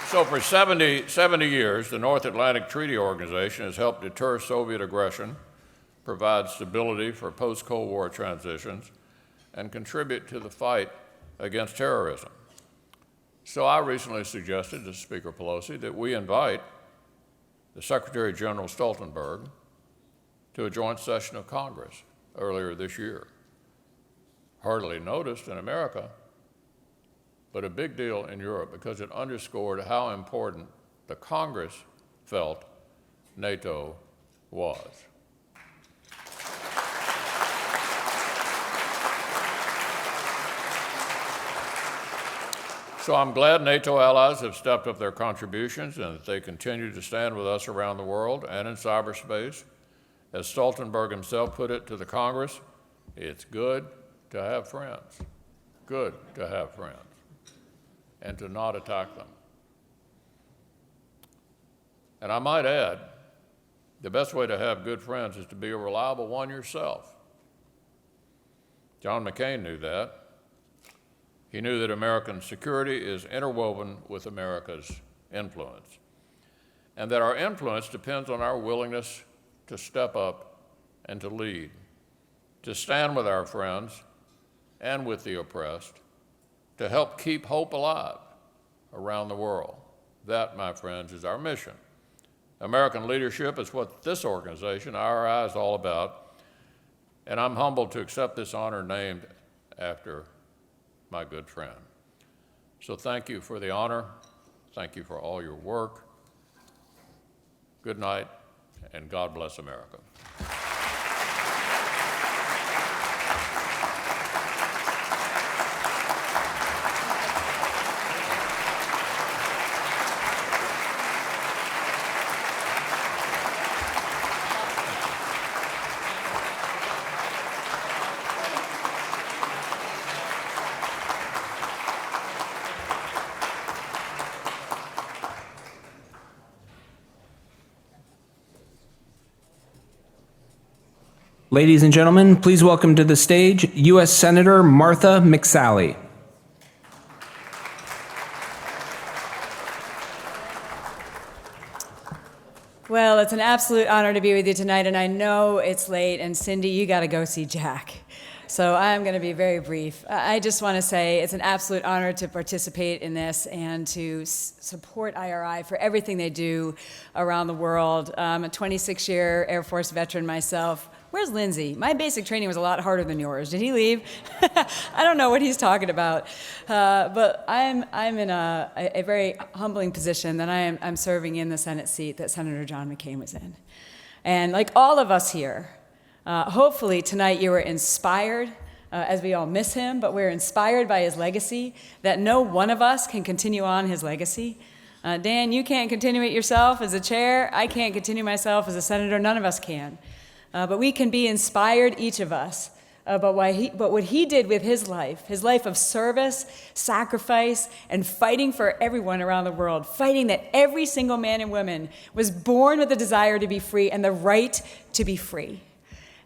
So for 70 years, the North Atlantic Treaty Organization has helped deter Soviet aggression, provide stability for post-Cold War transitions, and contribute to the fight against terrorism. So I recently suggested to Speaker Pelosi that we invite the Secretary General Stoltenberg to a joint session of Congress earlier this year. Hardly noticed in America, but a big deal in Europe because it underscored how important the Congress felt NATO was. So I'm glad NATO allies have stepped up their contributions and that they continue to stand with us around the world and in cyberspace. As Stoltenberg himself put it to the Congress, it's good to have friends. Good to have friends. And to not attack them. And I might add, the best way to have good friends is to be a reliable one yourself. John McCain knew that. He knew that American security is interwoven with America's influence, and that our influence depends on our willingness to step up and to lead, to stand with our friends and with the oppressed, to help keep hope alive around the world. That, my friends, is our mission. American leadership is what this organization, IRI, is all about, and I'm humbled to accept this honor named after my good friend. So thank you for the honor. Thank you for all your work. Good night, and God bless America. Ladies and gentlemen, please welcome to the stage U.S. Senator Martha McSally. Well, it's an absolute honor to be with you tonight, and I know it's late, and Cindy, you got to go see Jack. So I'm going to be very brief. I just want to say it's an absolute honor to participate in this and to support IRI for everything they do around the world. I'm a 26-year Air Force veteran myself, Where's Lindsey? My basic training was a lot harder than yours. Did he leave? I don't know what he's talking about. But I'm in a very humbling position that I'm serving in the Senate seat that Senator John McCain was in. And like all of us here, hopefully tonight you were inspired, as we all miss him, but we're inspired by his legacy, that no one of us can continue on his legacy. Dan, you can't continue it yourself as a chair. I can't continue myself as a senator. None of us can. But we can be inspired, each of us, but what he did with his life of service, sacrifice, and fighting for everyone around the world, fighting that every single man and woman was born with the desire to be free and the right to be free.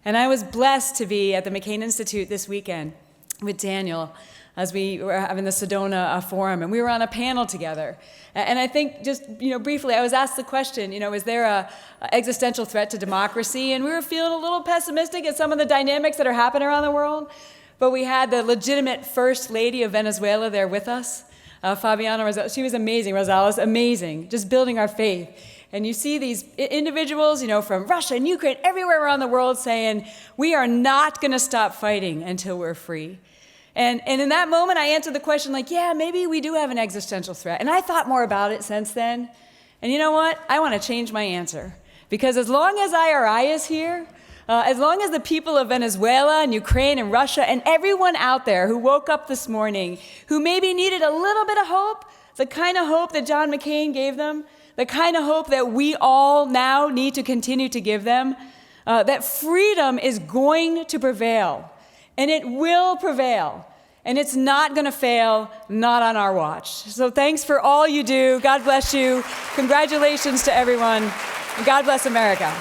And I was blessed to be at the McCain Institute this weekend with Daniel as we were having the Sedona Forum, and we were on a panel together. And I think, just briefly, I was asked the question, is there a existential threat to democracy? And we were feeling a little pessimistic at some of the dynamics that are happening around the world. But we had the legitimate First Lady of Venezuela there with us, Fabiana Rosales. She was amazing, Rosales, amazing, just building our faith. And you see these individuals, from Russia and Ukraine, everywhere around the world saying, we are not going to stop fighting until we're free. And in that moment, I answered the question yeah, maybe we do have an existential threat. And I thought more about it since then. And you know what? I want to change my answer. Because as long as IRI is here, as long as the people of Venezuela and Ukraine and Russia and everyone out there who woke up this morning, who maybe needed a little bit of hope, the kind of hope that John McCain gave them, the kind of hope that we all now need to continue to give them, that freedom is going to prevail. And it will prevail. And it's not going to fail, not on our watch. So thanks for all you do. God bless you. Congratulations to everyone. And God bless America.